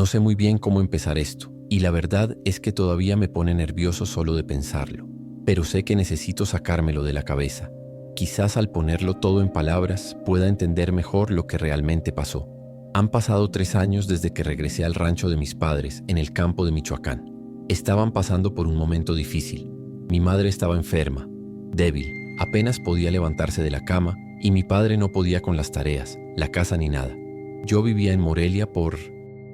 No sé muy bien cómo empezar esto, y la verdad es que todavía me pone nervioso solo de pensarlo. Pero sé que necesito sacármelo de la cabeza. Quizás al ponerlo todo en palabras pueda entender mejor lo que realmente pasó. Han pasado 3 años desde que regresé al rancho de mis padres en el campo de Michoacán. Estaban pasando por un momento difícil. Mi madre estaba enferma, débil, apenas podía levantarse de la cama y mi padre no podía con las tareas, la casa ni nada. Yo vivía en Morelia por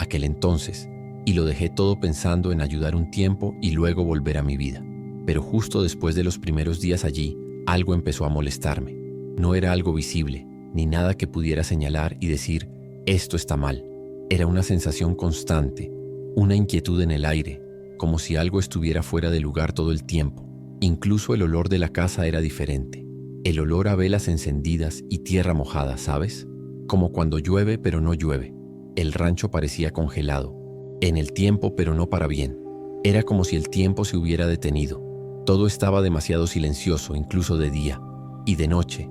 aquel entonces y lo dejé todo pensando en ayudar un tiempo y luego volver a mi vida. Pero justo después de los primeros días allí, algo empezó a molestarme. No era algo visible, ni nada que pudiera señalar y decir, esto está mal. Era una sensación constante, una inquietud en el aire, como si algo estuviera fuera de lugar todo el tiempo. Incluso el olor de la casa era diferente. El olor a velas encendidas y tierra mojada, ¿sabes? Como cuando llueve pero no llueve. El rancho parecía congelado, en el tiempo pero no para bien. Era como si el tiempo se hubiera detenido. Todo estaba demasiado silencioso, incluso de día. Y de noche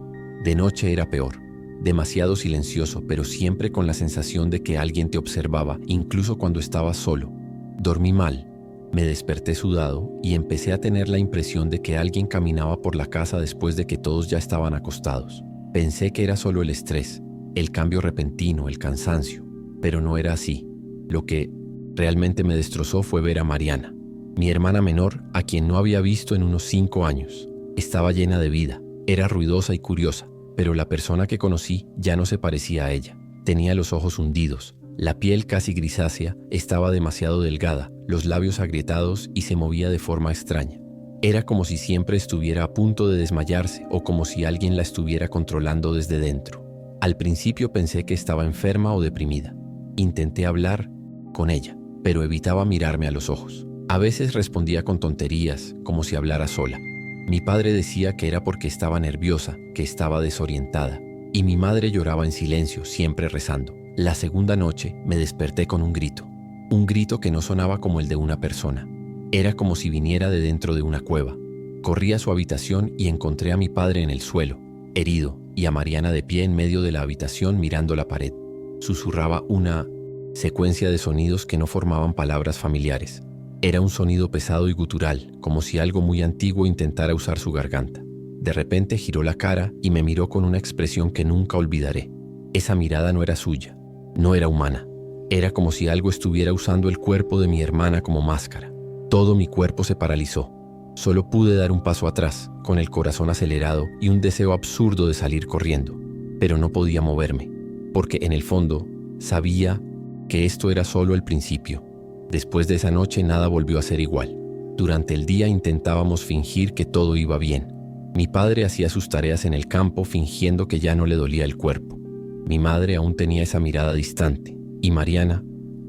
era peor. Demasiado silencioso, pero siempre con la sensación de que alguien te observaba, incluso cuando estabas solo. Dormí mal. Me desperté sudado y empecé a tener la impresión de que alguien caminaba por la casa después de que todos ya estaban acostados. Pensé que era solo el estrés, el cambio repentino, el cansancio, pero no era así. Lo que realmente me destrozó fue ver a Mariana, mi hermana menor, a quien no había visto en unos 5 años. Estaba llena de vida, era ruidosa y curiosa, pero la persona que conocí ya no se parecía a ella. Tenía los ojos hundidos, la piel casi grisácea, estaba demasiado delgada, los labios agrietados y se movía de forma extraña. Era como si siempre estuviera a punto de desmayarse o como si alguien la estuviera controlando desde dentro. Al principio pensé que estaba enferma o deprimida. Intenté hablar con ella, pero evitaba mirarme a los ojos. A veces respondía con tonterías, como si hablara sola. Mi padre decía que era porque estaba nerviosa, que estaba desorientada, y mi madre lloraba en silencio, siempre rezando. La segunda noche me desperté con un grito que no sonaba como el de una persona. Era como si viniera de dentro de una cueva. Corrí a su habitación y encontré a mi padre en el suelo, herido, y a Mariana de pie en medio de la habitación mirando la pared. Susurraba una secuencia de sonidos que no formaban palabras familiares. Era un sonido pesado y gutural, como si algo muy antiguo intentara usar su garganta. De repente giró la cara y me miró con una expresión que nunca olvidaré. Esa mirada no era suya, no era humana. Era como si algo estuviera usando el cuerpo de mi hermana como máscara. Todo mi cuerpo se paralizó. Solo pude dar un paso atrás, con el corazón acelerado y un deseo absurdo de salir corriendo. Pero no podía moverme, porque en el fondo sabía que esto era solo el principio. Después de esa noche nada volvió a ser igual. Durante el día intentábamos fingir que todo iba bien. Mi padre hacía sus tareas en el campo fingiendo que ya no le dolía el cuerpo. Mi madre aún tenía esa mirada distante. Y Mariana,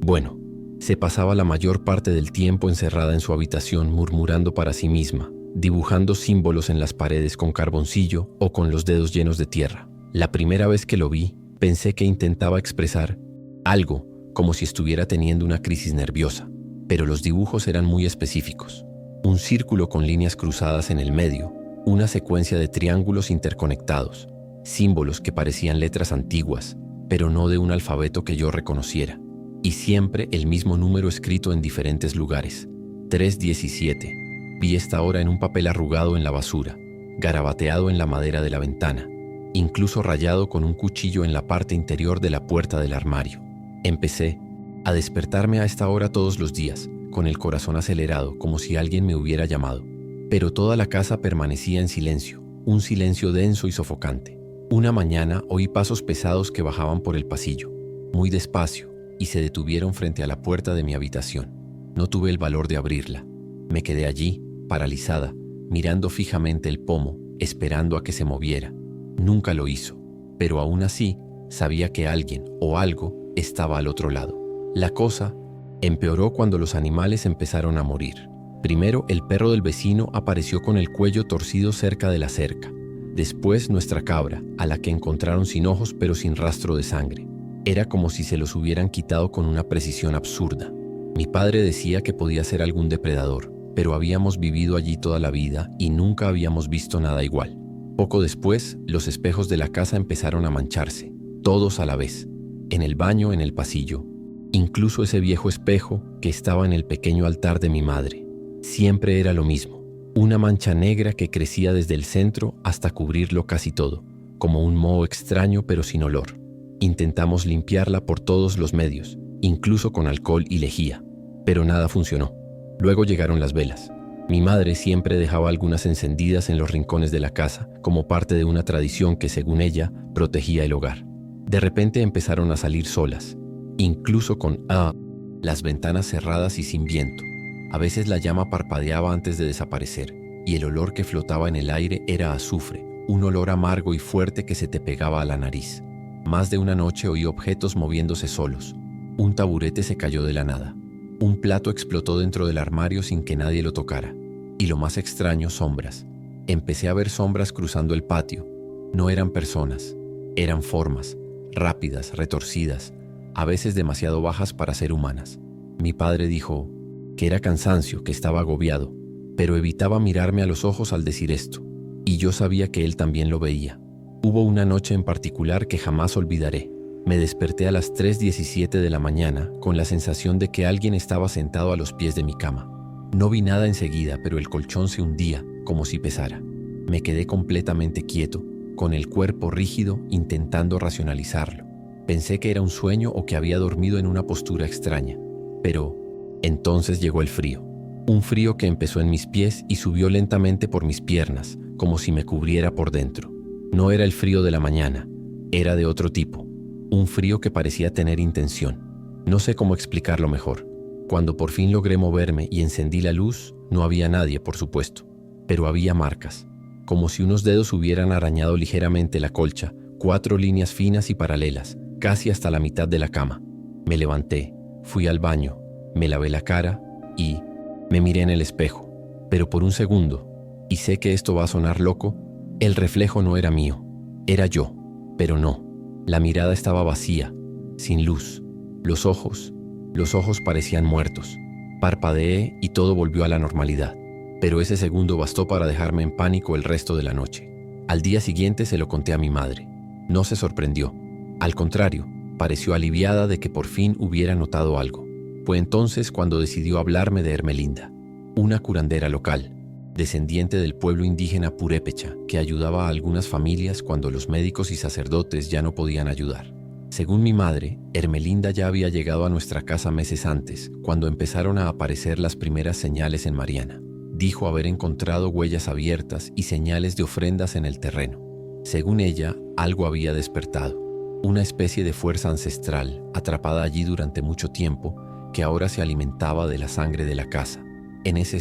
bueno, se pasaba la mayor parte del tiempo encerrada en su habitación murmurando para sí misma, dibujando símbolos en las paredes con carboncillo o con los dedos llenos de tierra. La primera vez que lo vi, pensé que intentaba expresar algo, como si estuviera teniendo una crisis nerviosa, pero los dibujos eran muy específicos. Un círculo con líneas cruzadas en el medio, una secuencia de triángulos interconectados, símbolos que parecían letras antiguas, pero no de un alfabeto que yo reconociera, y siempre el mismo número escrito en diferentes lugares, 317. Vi esta hora en un papel arrugado en la basura, garabateado en la madera de la ventana, incluso rayado con un cuchillo en la parte interior de la puerta del armario. Empecé a despertarme a esta hora todos los días, con el corazón acelerado, como si alguien me hubiera llamado. Pero toda la casa permanecía en silencio, un silencio denso y sofocante. Una mañana oí pasos pesados que bajaban por el pasillo, muy despacio, y se detuvieron frente a la puerta de mi habitación. No tuve el valor de abrirla. Me quedé allí, paralizada, mirando fijamente el pomo, esperando a que se moviera. Nunca lo hizo, pero aún así sabía que alguien o algo estaba al otro lado. La cosa empeoró cuando los animales empezaron a morir. Primero, el perro del vecino apareció con el cuello torcido cerca de la cerca. Después, nuestra cabra, a la que encontraron sin ojos pero sin rastro de sangre. Era como si se los hubieran quitado con una precisión absurda. Mi padre decía que podía ser algún depredador, pero habíamos vivido allí toda la vida y nunca habíamos visto nada igual. Poco después, los espejos de la casa empezaron a mancharse, todos a la vez. En el baño, en el pasillo, incluso ese viejo espejo que estaba en el pequeño altar de mi madre. Siempre era lo mismo, una mancha negra que crecía desde el centro hasta cubrirlo casi todo, como un moho extraño pero sin olor. Intentamos limpiarla por todos los medios, incluso con alcohol y lejía, pero nada funcionó. Luego llegaron las velas. Mi madre siempre dejaba algunas encendidas en los rincones de la casa, como parte de una tradición que, según ella, protegía el hogar. De repente empezaron a salir solas, incluso con las ventanas cerradas y sin viento. A veces la llama parpadeaba antes de desaparecer, y el olor que flotaba en el aire era azufre, un olor amargo y fuerte que se te pegaba a la nariz. Más de una noche oí objetos moviéndose solos. Un taburete se cayó de la nada. Un plato explotó dentro del armario sin que nadie lo tocara. Y lo más extraño, sombras. Empecé a ver sombras cruzando el patio. No eran personas, eran formas, rápidas, retorcidas, a veces demasiado bajas para ser humanas. Mi padre dijo que era cansancio, que estaba agobiado, pero evitaba mirarme a los ojos al decir esto, y yo sabía que él también lo veía. Hubo una noche en particular que jamás olvidaré. Me desperté a las 3:17 de la mañana con la sensación de que alguien estaba sentado a los pies de mi cama. No vi nada enseguida, pero el colchón se hundía como si pesara. Me quedé completamente quieto, con el cuerpo rígido, intentando racionalizarlo. Pensé que era un sueño o que había dormido en una postura extraña. Pero entonces llegó el frío. Un frío que empezó en mis pies y subió lentamente por mis piernas, como si me cubriera por dentro. No era el frío de la mañana, era de otro tipo. Un frío que parecía tener intención. No sé cómo explicarlo mejor. Cuando por fin logré moverme y encendí la luz, no había nadie, por supuesto, pero había marcas, como si unos dedos hubieran arañado ligeramente la colcha, 4 líneas finas y paralelas, casi hasta la mitad de la cama. Me levanté, fui al baño, me lavé la cara y me miré en el espejo. Pero por un segundo, y sé que esto va a sonar loco, el reflejo no era mío, era yo, pero no. La mirada estaba vacía, sin luz. Los ojos parecían muertos. Parpadeé y todo volvió a la normalidad. Pero ese segundo bastó para dejarme en pánico el resto de la noche. Al día siguiente se lo conté a mi madre. No se sorprendió. Al contrario, pareció aliviada de que por fin hubiera notado algo. Fue entonces cuando decidió hablarme de Ermelinda, una curandera local, descendiente del pueblo indígena purépecha, que ayudaba a algunas familias cuando los médicos y sacerdotes ya no podían ayudar. Según mi madre, Ermelinda ya había llegado a nuestra casa meses antes, cuando empezaron a aparecer las primeras señales en Mariana. Dijo haber encontrado huellas abiertas y señales de ofrendas en el terreno. Según ella, algo había despertado, una especie de fuerza ancestral, atrapada allí durante mucho tiempo, que ahora se alimentaba de la sangre de la casa. En ese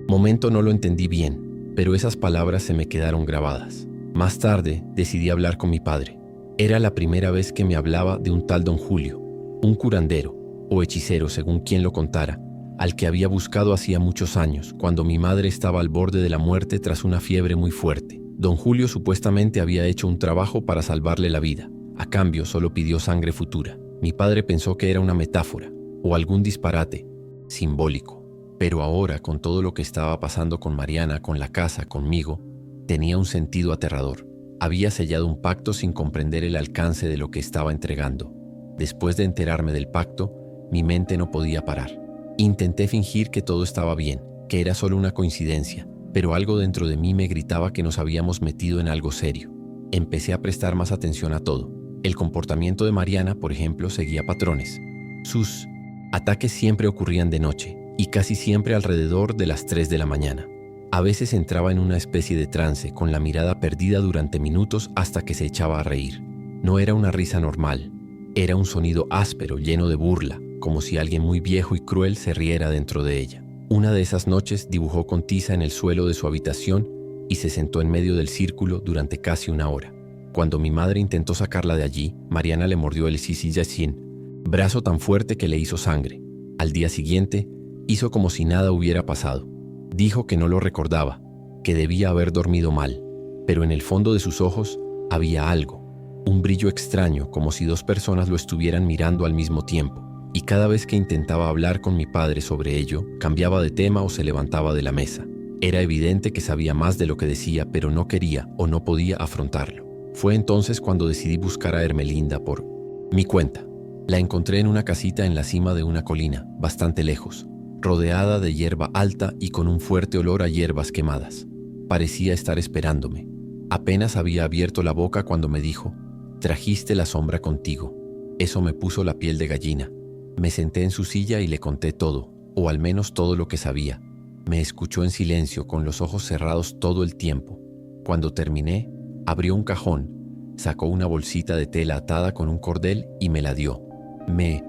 momento no lo entendí bien, pero esas palabras se me quedaron grabadas. Más tarde decidí hablar con mi padre. Era la primera vez que me hablaba de un tal don Julio, un curandero o hechicero según quien lo contara, al que había buscado hacía muchos años, cuando mi madre estaba al borde de la muerte tras una fiebre muy fuerte. Don Julio supuestamente había hecho un trabajo para salvarle la vida. A cambio solo pidió sangre futura. Mi padre pensó que era una metáfora o algún disparate simbólico. Pero ahora, con todo lo que estaba pasando con Mariana, con la casa, conmigo, tenía un sentido aterrador. Había sellado un pacto sin comprender el alcance de lo que estaba entregando. Después de enterarme del pacto, mi mente no podía parar. Intenté fingir que todo estaba bien, que era solo una coincidencia, pero algo dentro de mí me gritaba que nos habíamos metido en algo serio. Empecé a prestar más atención a todo. El comportamiento de Mariana, por ejemplo, seguía patrones. Sus ataques siempre ocurrían de noche, y casi siempre alrededor de las 3 de la mañana. A veces entraba en una especie de trance, con la mirada perdida durante minutos hasta que se echaba a reír. No era una risa normal, era un sonido áspero, lleno de burla, como si alguien muy viejo y cruel se riera dentro de ella. Una de esas noches dibujó con tiza en el suelo de su habitación y se sentó en medio del círculo durante casi una hora. Cuando mi madre intentó sacarla de allí, Mariana le mordió el sisillacín, brazo tan fuerte que le hizo sangre. Al día siguiente, hizo como si nada hubiera pasado. Dijo que no lo recordaba, que debía haber dormido mal, pero en el fondo de sus ojos había algo, un brillo extraño, como si 2 personas lo estuvieran mirando al mismo tiempo. Y cada vez que intentaba hablar con mi padre sobre ello, cambiaba de tema o se levantaba de la mesa. Era evidente que sabía más de lo que decía, pero no quería o no podía afrontarlo. Fue entonces cuando decidí buscar a Ermelinda por mi cuenta. La encontré en una casita en la cima de una colina, bastante lejos, rodeada de hierba alta y con un fuerte olor a hierbas quemadas. Parecía estar esperándome. Apenas había abierto la boca cuando me dijo: «Trajiste la sombra contigo». Eso me puso la piel de gallina. Me senté en su silla y le conté todo, o al menos todo lo que sabía. Me escuchó en silencio, con los ojos cerrados todo el tiempo. Cuando terminé, abrió un cajón, sacó una bolsita de tela atada con un cordel y me la dio. Me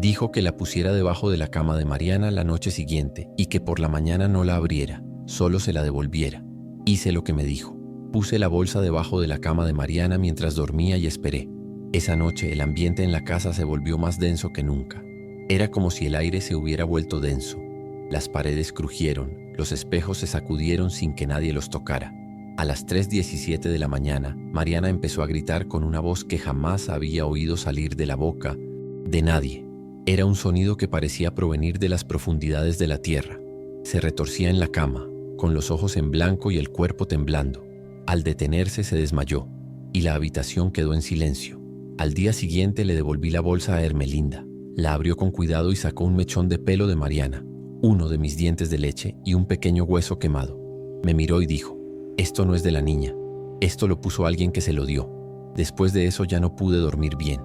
dijo que la pusiera debajo de la cama de Mariana la noche siguiente y que por la mañana no la abriera, solo se la devolviera. Hice lo que me dijo. Puse la bolsa debajo de la cama de Mariana mientras dormía y esperé. Esa noche el ambiente en la casa se volvió más denso que nunca. Era como si el aire se hubiera vuelto denso. Las paredes crujieron, los espejos se sacudieron sin que nadie los tocara. A las 3:17 de la mañana, Mariana empezó a gritar con una voz que jamás había oído salir de la boca de nadie. Era un sonido que parecía provenir de las profundidades de la tierra. Se retorcía en la cama, con los ojos en blanco y el cuerpo temblando. Al detenerse se desmayó, y la habitación quedó en silencio. Al día siguiente le devolví la bolsa a Ermelinda. La abrió con cuidado y sacó un mechón de pelo de Mariana, uno de mis dientes de leche y un pequeño hueso quemado. Me miró y dijo: «Esto no es de la niña. Esto lo puso alguien que se lo dio». Después de eso ya no pude dormir bien.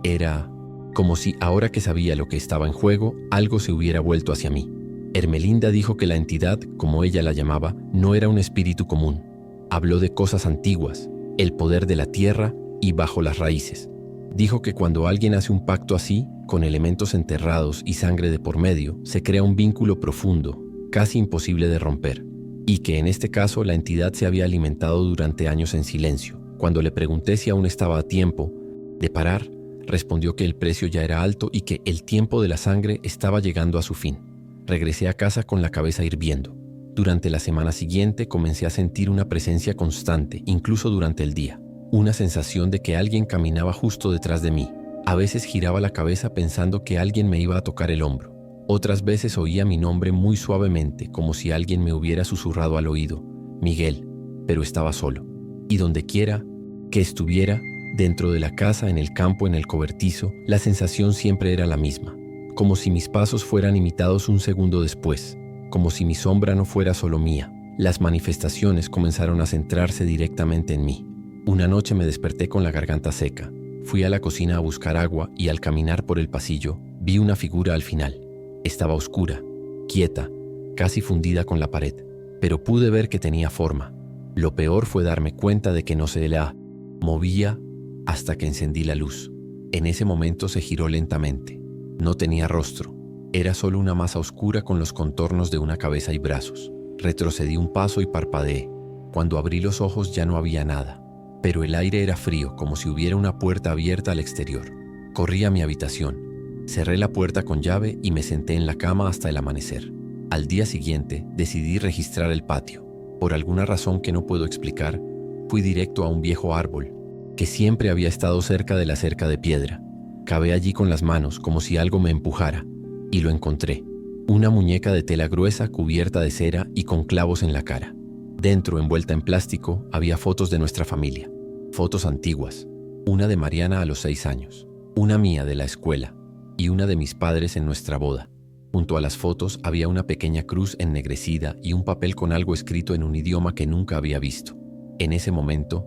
Era como si, ahora que sabía lo que estaba en juego, algo se hubiera vuelto hacia mí. Ermelinda dijo que la entidad, como ella la llamaba, no era un espíritu común. Habló de cosas antiguas, el poder de la tierra y bajo las raíces. Dijo que cuando alguien hace un pacto así, con elementos enterrados y sangre de por medio, se crea un vínculo profundo, casi imposible de romper, y que en este caso la entidad se había alimentado durante años en silencio. Cuando le pregunté si aún estaba a tiempo de parar, respondió que el precio ya era alto y que el tiempo de la sangre estaba llegando a su fin. Regresé a casa con la cabeza hirviendo. Durante la semana siguiente comencé a sentir una presencia constante, incluso durante el día. Una sensación de que alguien caminaba justo detrás de mí. A veces giraba la cabeza pensando que alguien me iba a tocar el hombro. Otras veces oía mi nombre muy suavemente, como si alguien me hubiera susurrado al oído: «Miguel», pero estaba solo. Y donde quiera que estuviera, dentro de la casa, en el campo, en el cobertizo, la sensación siempre era la misma. Como si mis pasos fueran imitados un segundo después. Como si mi sombra no fuera solo mía. Las manifestaciones comenzaron a centrarse directamente en mí. Una noche me desperté con la garganta seca. Fui a la cocina a buscar agua y al caminar por el pasillo, vi una figura al final. Estaba oscura, quieta, casi fundida con la pared, pero pude ver que tenía forma. Lo peor fue darme cuenta de que no se la movía hasta que encendí la luz. En ese momento se giró lentamente. No tenía rostro. Era solo una masa oscura con los contornos de una cabeza y brazos. Retrocedí un paso y parpadeé. Cuando abrí los ojos ya no había nada. Pero el aire era frío, como si hubiera una puerta abierta al exterior. Corrí a mi habitación, cerré la puerta con llave y me senté en la cama hasta el amanecer. Al día siguiente decidí registrar el patio. Por alguna razón que no puedo explicar, fui directo a un viejo árbol, que siempre había estado cerca de la cerca de piedra. Cavé allí con las manos, como si algo me empujara, y lo encontré. Una muñeca de tela gruesa cubierta de cera y con clavos en la cara. Dentro, envuelta en plástico, había fotos de nuestra familia. Fotos antiguas. Una de Mariana a los 6 años. Una mía de la escuela. Y una de mis padres en nuestra boda. Junto a las fotos había una pequeña cruz ennegrecida y un papel con algo escrito en un idioma que nunca había visto. En ese momento,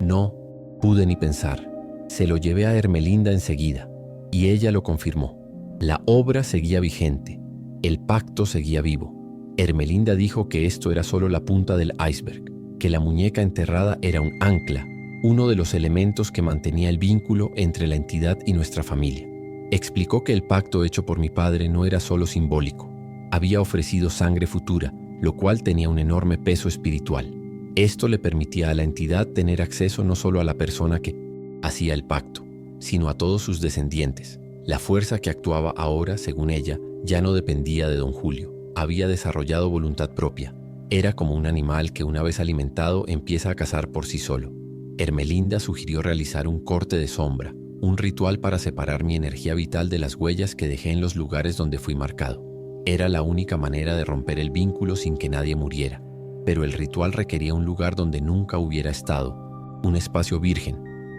no pude ni pensar. Se lo llevé a Ermelinda enseguida. Y ella lo confirmó. La obra seguía vigente. El pacto seguía vivo. Ermelinda dijo que esto era solo la punta del iceberg, que la muñeca enterrada era un ancla, uno de los elementos que mantenía el vínculo entre la entidad y nuestra familia. Explicó que el pacto hecho por mi padre no era solo simbólico. Había ofrecido sangre futura, lo cual tenía un enorme peso espiritual. Esto le permitía a la entidad tener acceso no solo a la persona que hacía el pacto, sino a todos sus descendientes. La fuerza que actuaba ahora, según ella, ya no dependía de don Julio. Había desarrollado voluntad propia. Era como un animal que una vez alimentado empieza a cazar por sí solo. Ermelinda sugirió realizar un corte de sombra, un ritual para separar mi energía vital de las huellas que dejé en los lugares donde fui marcado. Era la única manera de romper el vínculo sin que nadie muriera. Pero el ritual requería un lugar donde nunca hubiera estado, un espacio virgen,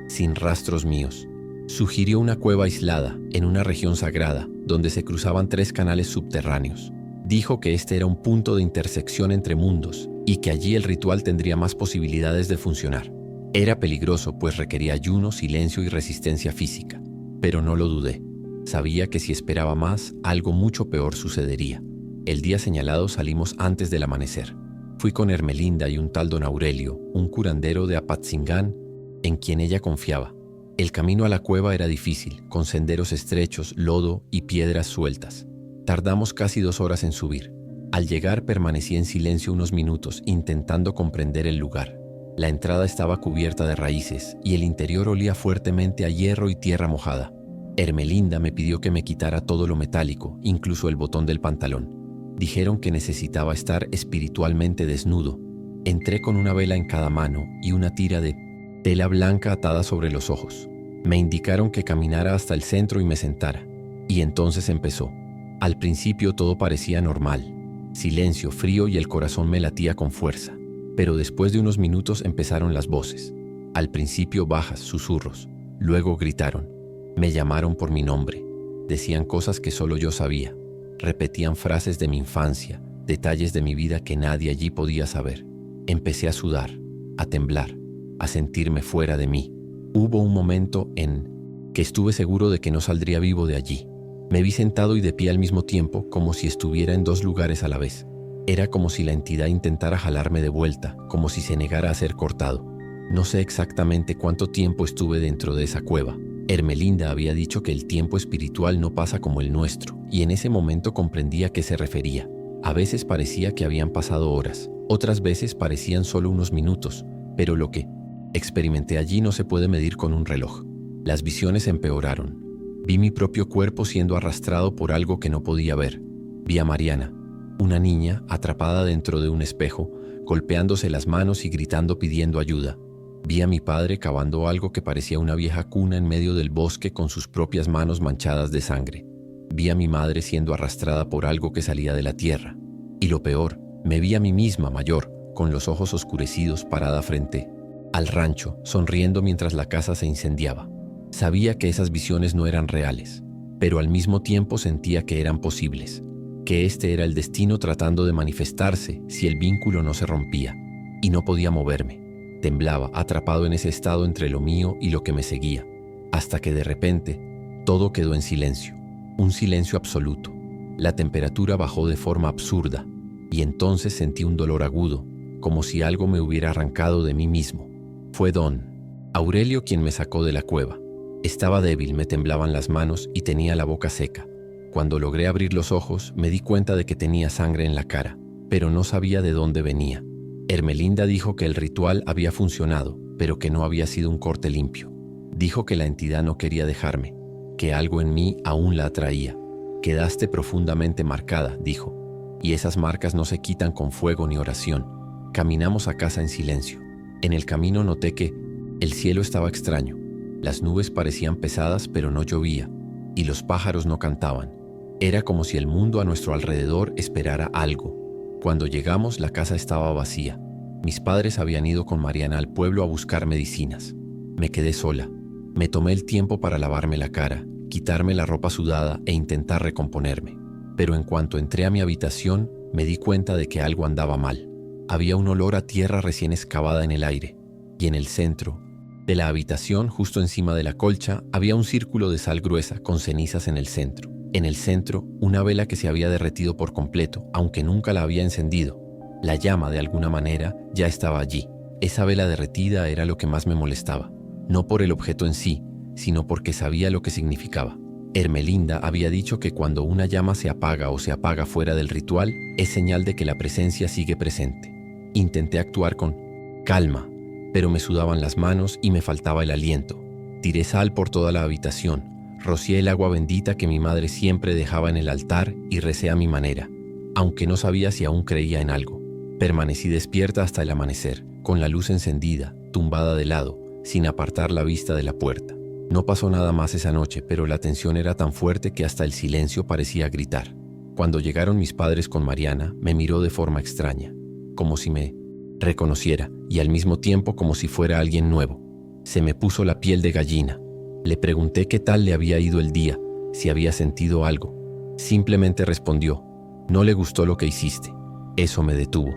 sin rastros míos. Sugirió una cueva aislada, en una región sagrada, donde se cruzaban 3 canales subterráneos. Dijo que este era un punto de intersección entre mundos y que allí el ritual tendría más posibilidades de funcionar. Era peligroso, pues requería ayuno, silencio y resistencia física. Pero no lo dudé. Sabía que si esperaba más, algo mucho peor sucedería. El día señalado salimos antes del amanecer. Fui con Ermelinda y un tal don Aurelio, un curandero de Apatzingán, en quien ella confiaba. El camino a la cueva era difícil, con senderos estrechos, lodo y piedras sueltas. Tardamos casi 2 horas en subir. Al llegar permanecí en silencio unos minutos, intentando comprender el lugar. La entrada estaba cubierta de raíces y el interior olía fuertemente a hierro y tierra mojada. Ermelinda me pidió que me quitara todo lo metálico, incluso el botón del pantalón. Dijeron que necesitaba estar espiritualmente desnudo. Entré con una vela en cada mano y una tira de tela blanca atada sobre los ojos. Me indicaron que caminara hasta el centro y me sentara. Y entonces empezó. Al principio todo parecía normal. Silencio, frío y el corazón me latía con fuerza. Pero después de unos minutos empezaron las voces. Al principio bajas, susurros. Luego gritaron. Me llamaron por mi nombre. Decían cosas que solo yo sabía. Repetían frases de mi infancia, detalles de mi vida que nadie allí podía saber. Empecé a sudar, a temblar, a sentirme fuera de mí. Hubo un momento en que estuve seguro de que no saldría vivo de allí. Me vi sentado y de pie al mismo tiempo, como si estuviera en 2 lugares a la vez. Era como si la entidad intentara jalarme de vuelta, como si se negara a ser cortado. No sé exactamente cuánto tiempo estuve dentro de esa cueva. Ermelinda había dicho que el tiempo espiritual no pasa como el nuestro, y en ese momento comprendí a qué se refería. A veces parecía que habían pasado horas, otras veces parecían solo unos minutos, pero lo que experimenté allí no se puede medir con un reloj. Las visiones empeoraron. Vi mi propio cuerpo siendo arrastrado por algo que no podía ver. Vi a Mariana, una niña atrapada dentro de un espejo, golpeándose las manos y gritando pidiendo ayuda. Vi a mi padre cavando algo que parecía una vieja cuna en medio del bosque con sus propias manos manchadas de sangre. Vi a mi madre siendo arrastrada por algo que salía de la tierra. Y lo peor, me vi a mí misma mayor, con los ojos oscurecidos, parada frente al rancho, sonriendo mientras la casa se incendiaba. Sabía que esas visiones no eran reales, pero al mismo tiempo sentía que eran posibles, que este era el destino tratando de manifestarse si el vínculo no se rompía, y no podía moverme. Temblaba, atrapado en ese estado entre lo mío y lo que me seguía, hasta que de repente todo quedó en silencio, un silencio absoluto. La temperatura bajó de forma absurda, y entonces sentí un dolor agudo, como si algo me hubiera arrancado de mí mismo. Fue don Aurelio quien me sacó de la cueva. Estaba débil, me temblaban las manos y tenía la boca seca. Cuando logré abrir los ojos, me di cuenta de que tenía sangre en la cara, pero no sabía de dónde venía. Ermelinda dijo que el ritual había funcionado, pero que no había sido un corte limpio. Dijo que la entidad no quería dejarme, que algo en mí aún la atraía. Quedaste profundamente marcada, dijo, y esas marcas no se quitan con fuego ni oración. Caminamos a casa en silencio. En el camino noté que el cielo estaba extraño. Las nubes parecían pesadas, pero no llovía, y los pájaros no cantaban. Era como si el mundo a nuestro alrededor esperara algo. Cuando llegamos, la casa estaba vacía. Mis padres habían ido con Mariana al pueblo a buscar medicinas. Me quedé sola. Me tomé el tiempo para lavarme la cara, quitarme la ropa sudada e intentar recomponerme. Pero en cuanto entré a mi habitación, me di cuenta de que algo andaba mal. Había un olor a tierra recién excavada en el aire, y en el centro de la habitación, justo encima de la colcha, había un círculo de sal gruesa con cenizas en el centro. En el centro, una vela que se había derretido por completo, aunque nunca la había encendido. La llama, de alguna manera, ya estaba allí. Esa vela derretida era lo que más me molestaba, no por el objeto en sí, sino porque sabía lo que significaba. Ermelinda había dicho que cuando una llama se apaga o se apaga fuera del ritual, es señal de que la presencia sigue presente. Intenté actuar con calma, pero me sudaban las manos y me faltaba el aliento. Tiré sal por toda la habitación, rocié el agua bendita que mi madre siempre dejaba en el altar y recé a mi manera, aunque no sabía si aún creía en algo. Permanecí despierta hasta el amanecer, con la luz encendida, tumbada de lado, sin apartar la vista de la puerta. No pasó nada más esa noche, pero la tensión era tan fuerte que hasta el silencio parecía gritar. Cuando llegaron mis padres con Mariana, me miró de forma extraña, como si me reconociera y al mismo tiempo como si fuera alguien nuevo. Se me puso la piel de gallina. Le pregunté qué tal le había ido el día, si había sentido algo. Simplemente respondió: no le gustó lo que hiciste. Eso me detuvo.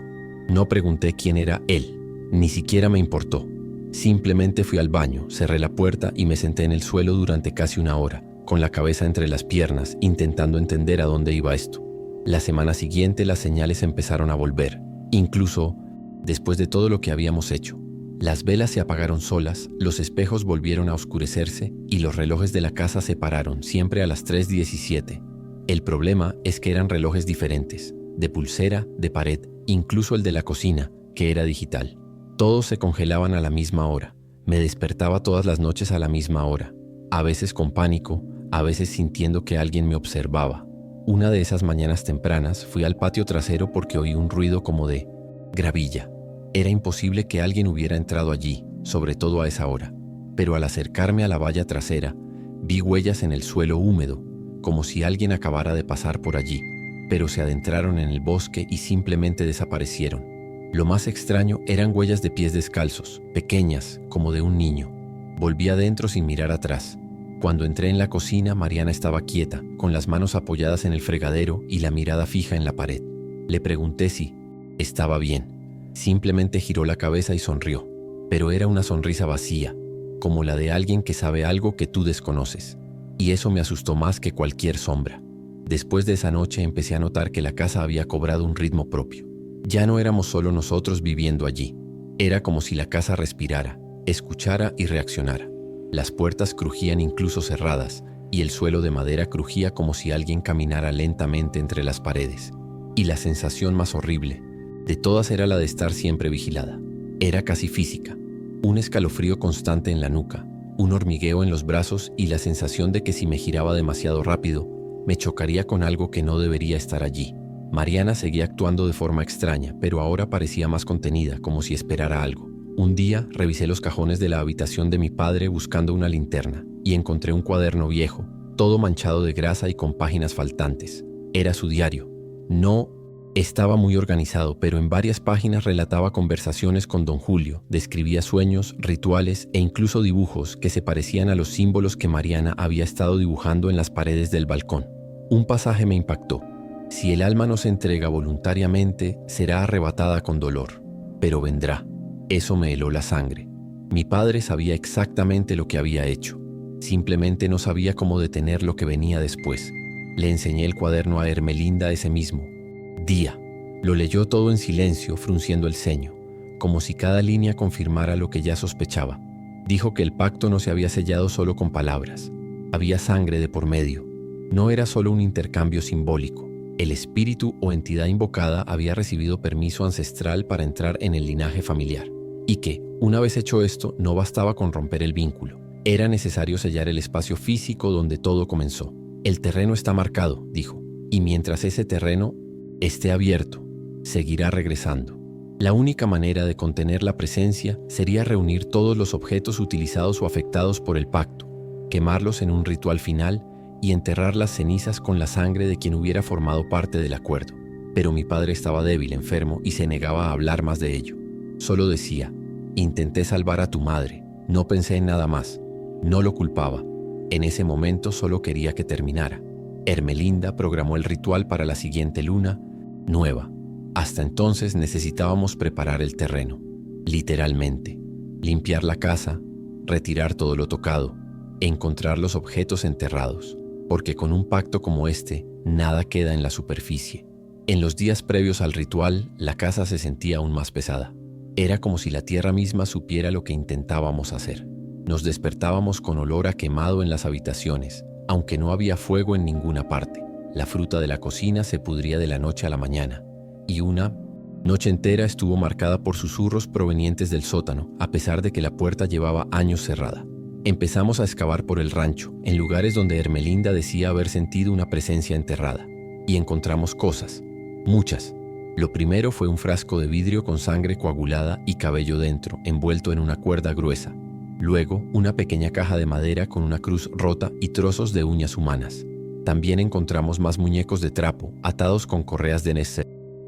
No pregunté quién era él, ni siquiera me importó. Simplemente fui al baño, cerré la puerta y me senté en el suelo durante casi una hora, con la cabeza entre las piernas, intentando entender a dónde iba esto. La semana siguiente las señales empezaron a volver, incluso después de todo lo que habíamos hecho. Las velas se apagaron solas, los espejos volvieron a oscurecerse y los relojes de la casa se pararon, siempre a las 3:17. El problema es que eran relojes diferentes, de pulsera, de pared, incluso el de la cocina, que era digital. Todos se congelaban a la misma hora. Me despertaba todas las noches a la misma hora, a veces con pánico, a veces sintiendo que alguien me observaba. Una de esas mañanas tempranas fui al patio trasero porque oí un ruido como de gravilla. Era imposible que alguien hubiera entrado allí, sobre todo a esa hora. Pero al acercarme a la valla trasera, vi huellas en el suelo húmedo, como si alguien acabara de pasar por allí, pero se adentraron en el bosque y simplemente desaparecieron. Lo más extraño eran huellas de pies descalzos, pequeñas, como de un niño. Volví adentro sin mirar atrás. Cuando entré en la cocina, Mariana estaba quieta, con las manos apoyadas en el fregadero y la mirada fija en la pared. Le pregunté si estaba bien. Simplemente giró la cabeza y sonrió, pero era una sonrisa vacía, como la de alguien que sabe algo que tú desconoces. Y eso me asustó más que cualquier sombra. Después de esa noche empecé a notar que la casa había cobrado un ritmo propio. Ya no éramos solo nosotros viviendo allí. Era como si la casa respirara, escuchara y reaccionara. Las puertas crujían incluso cerradas, y el suelo de madera crujía como si alguien caminara lentamente entre las paredes. Y la sensación más horrible de todas era la de estar siempre vigilada. Era casi física. Un escalofrío constante en la nuca, un hormigueo en los brazos y la sensación de que si me giraba demasiado rápido, me chocaría con algo que no debería estar allí. Mariana seguía actuando de forma extraña, pero ahora parecía más contenida, como si esperara algo. Un día revisé los cajones de la habitación de mi padre buscando una linterna y encontré un cuaderno viejo, todo manchado de grasa y con páginas faltantes. Era su diario. No estaba muy organizado, pero en varias páginas relataba conversaciones con don Julio, describía sueños, rituales e incluso dibujos que se parecían a los símbolos que Mariana había estado dibujando en las paredes del balcón. Un pasaje me impactó. Si el alma no se entrega voluntariamente, será arrebatada con dolor, pero vendrá. Eso me heló la sangre. Mi padre sabía exactamente lo que había hecho. Simplemente no sabía cómo detener lo que venía después. Le enseñé el cuaderno a Ermelinda ese mismo día. Lo leyó todo en silencio, frunciendo el ceño, como si cada línea confirmara lo que ya sospechaba. Dijo que el pacto no se había sellado solo con palabras. Había sangre de por medio. No era solo un intercambio simbólico. El espíritu o entidad invocada había recibido permiso ancestral para entrar en el linaje familiar. Y que, una vez hecho esto, no bastaba con romper el vínculo. Era necesario sellar el espacio físico donde todo comenzó. El terreno está marcado, dijo, y mientras ese terreno esté abierto, seguirá regresando. La única manera de contener la presencia sería reunir todos los objetos utilizados o afectados por el pacto, quemarlos en un ritual final y enterrar las cenizas con la sangre de quien hubiera formado parte del acuerdo. Pero mi padre estaba débil, enfermo, y se negaba a hablar más de ello. Solo decía: intenté salvar a tu madre, no pensé en nada más. No lo culpaba. En ese momento solo quería que terminara. Ermelinda programó el ritual para la siguiente luna nueva. Hasta entonces necesitábamos preparar el terreno, literalmente, limpiar la casa, retirar todo lo tocado, encontrar los objetos enterrados, porque con un pacto como este, nada queda en la superficie. En los días previos al ritual, la casa se sentía aún más pesada. Era como si la tierra misma supiera lo que intentábamos hacer. Nos despertábamos con olor a quemado en las habitaciones, aunque no había fuego en ninguna parte. La fruta de la cocina se pudría de la noche a la mañana, y una noche entera estuvo marcada por susurros provenientes del sótano, a pesar de que la puerta llevaba años cerrada. Empezamos a excavar por el rancho, en lugares donde Ermelinda decía haber sentido una presencia enterrada, y encontramos cosas, muchas. Lo primero fue un frasco de vidrio con sangre coagulada y cabello dentro, envuelto en una cuerda gruesa. Luego, una pequeña caja de madera con una cruz rota y trozos de uñas humanas. También encontramos más muñecos de trapo, atados con correas de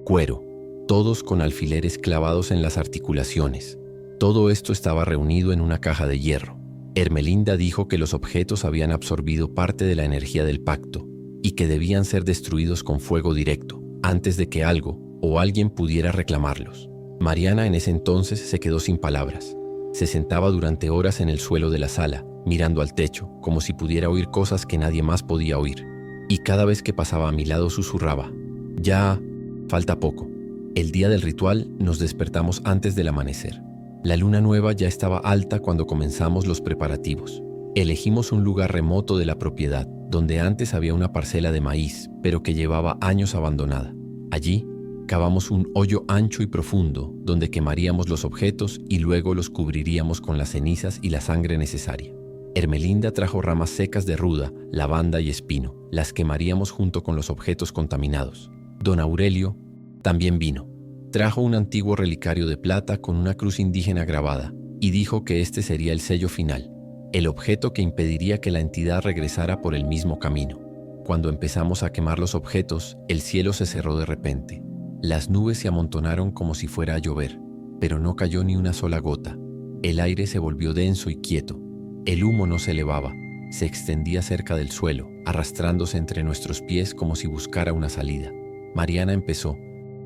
cuero, todos con alfileres clavados en las articulaciones. Todo esto estaba reunido en una caja de hierro. Ermelinda dijo que los objetos habían absorbido parte de la energía del pacto y que debían ser destruidos con fuego directo, antes de que algo o alguien pudiera reclamarlos. Mariana en ese entonces se quedó sin palabras. Se sentaba durante horas en el suelo de la sala, mirando al techo, como si pudiera oír cosas que nadie más podía oír. Y cada vez que pasaba a mi lado susurraba: «Ya, falta poco». El día del ritual nos despertamos antes del amanecer. La luna nueva ya estaba alta cuando comenzamos los preparativos. Elegimos un lugar remoto de la propiedad, donde antes había una parcela de maíz, pero que llevaba años abandonada. Allí, cavamos un hoyo ancho y profundo, donde quemaríamos los objetos y luego los cubriríamos con las cenizas y la sangre necesaria. Ermelinda trajo ramas secas de ruda, lavanda y espino. Las quemaríamos junto con los objetos contaminados. Don Aurelio también vino. Trajo un antiguo relicario de plata con una cruz indígena grabada y dijo que este sería el sello final, el objeto que impediría que la entidad regresara por el mismo camino. Cuando empezamos a quemar los objetos, el cielo se cerró de repente. Las nubes se amontonaron como si fuera a llover, pero no cayó ni una sola gota. El aire se volvió denso y quieto. El humo no se elevaba, se extendía cerca del suelo, arrastrándose entre nuestros pies como si buscara una salida. Mariana empezó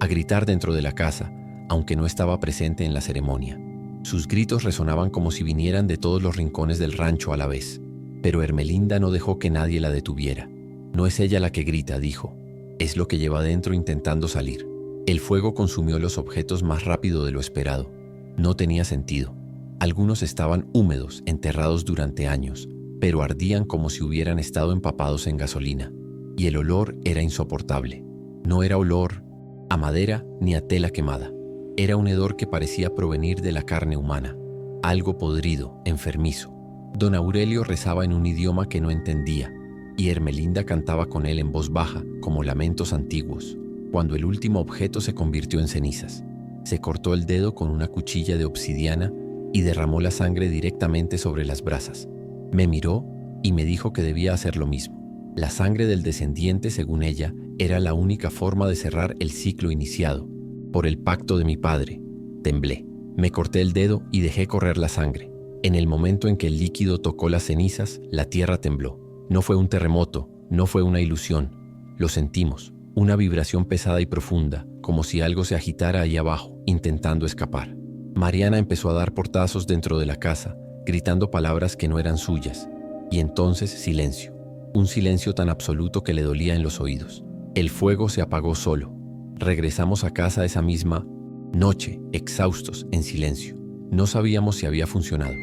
a gritar dentro de la casa, aunque no estaba presente en la ceremonia. Sus gritos resonaban como si vinieran de todos los rincones del rancho a la vez. Pero Ermelinda no dejó que nadie la detuviera. «No es ella la que grita», dijo. «Es lo que lleva dentro intentando salir». El fuego consumió los objetos más rápido de lo esperado. No tenía sentido. Algunos estaban húmedos, enterrados durante años, pero ardían como si hubieran estado empapados en gasolina. Y el olor era insoportable. No era olor a madera ni a tela quemada. Era un hedor que parecía provenir de la carne humana, algo podrido, enfermizo. Don Aurelio rezaba en un idioma que no entendía, y Ermelinda cantaba con él en voz baja, como lamentos antiguos, cuando el último objeto se convirtió en cenizas. Se cortó el dedo con una cuchilla de obsidiana y derramó la sangre directamente sobre las brasas. Me miró y me dijo que debía hacer lo mismo. La sangre del descendiente, según ella, era la única forma de cerrar el ciclo iniciado por el pacto de mi padre. Temblé. Me corté el dedo y dejé correr la sangre. En el momento en que el líquido tocó las cenizas, la tierra tembló. No fue un terremoto, no fue una ilusión. Lo sentimos, una vibración pesada y profunda, como si algo se agitara ahí abajo, intentando escapar. Mariana empezó a dar portazos dentro de la casa, gritando palabras que no eran suyas. Y entonces silencio. Un silencio tan absoluto que le dolía en los oídos. El fuego se apagó solo. Regresamos a casa esa misma noche, exhaustos, en silencio. No sabíamos si había funcionado.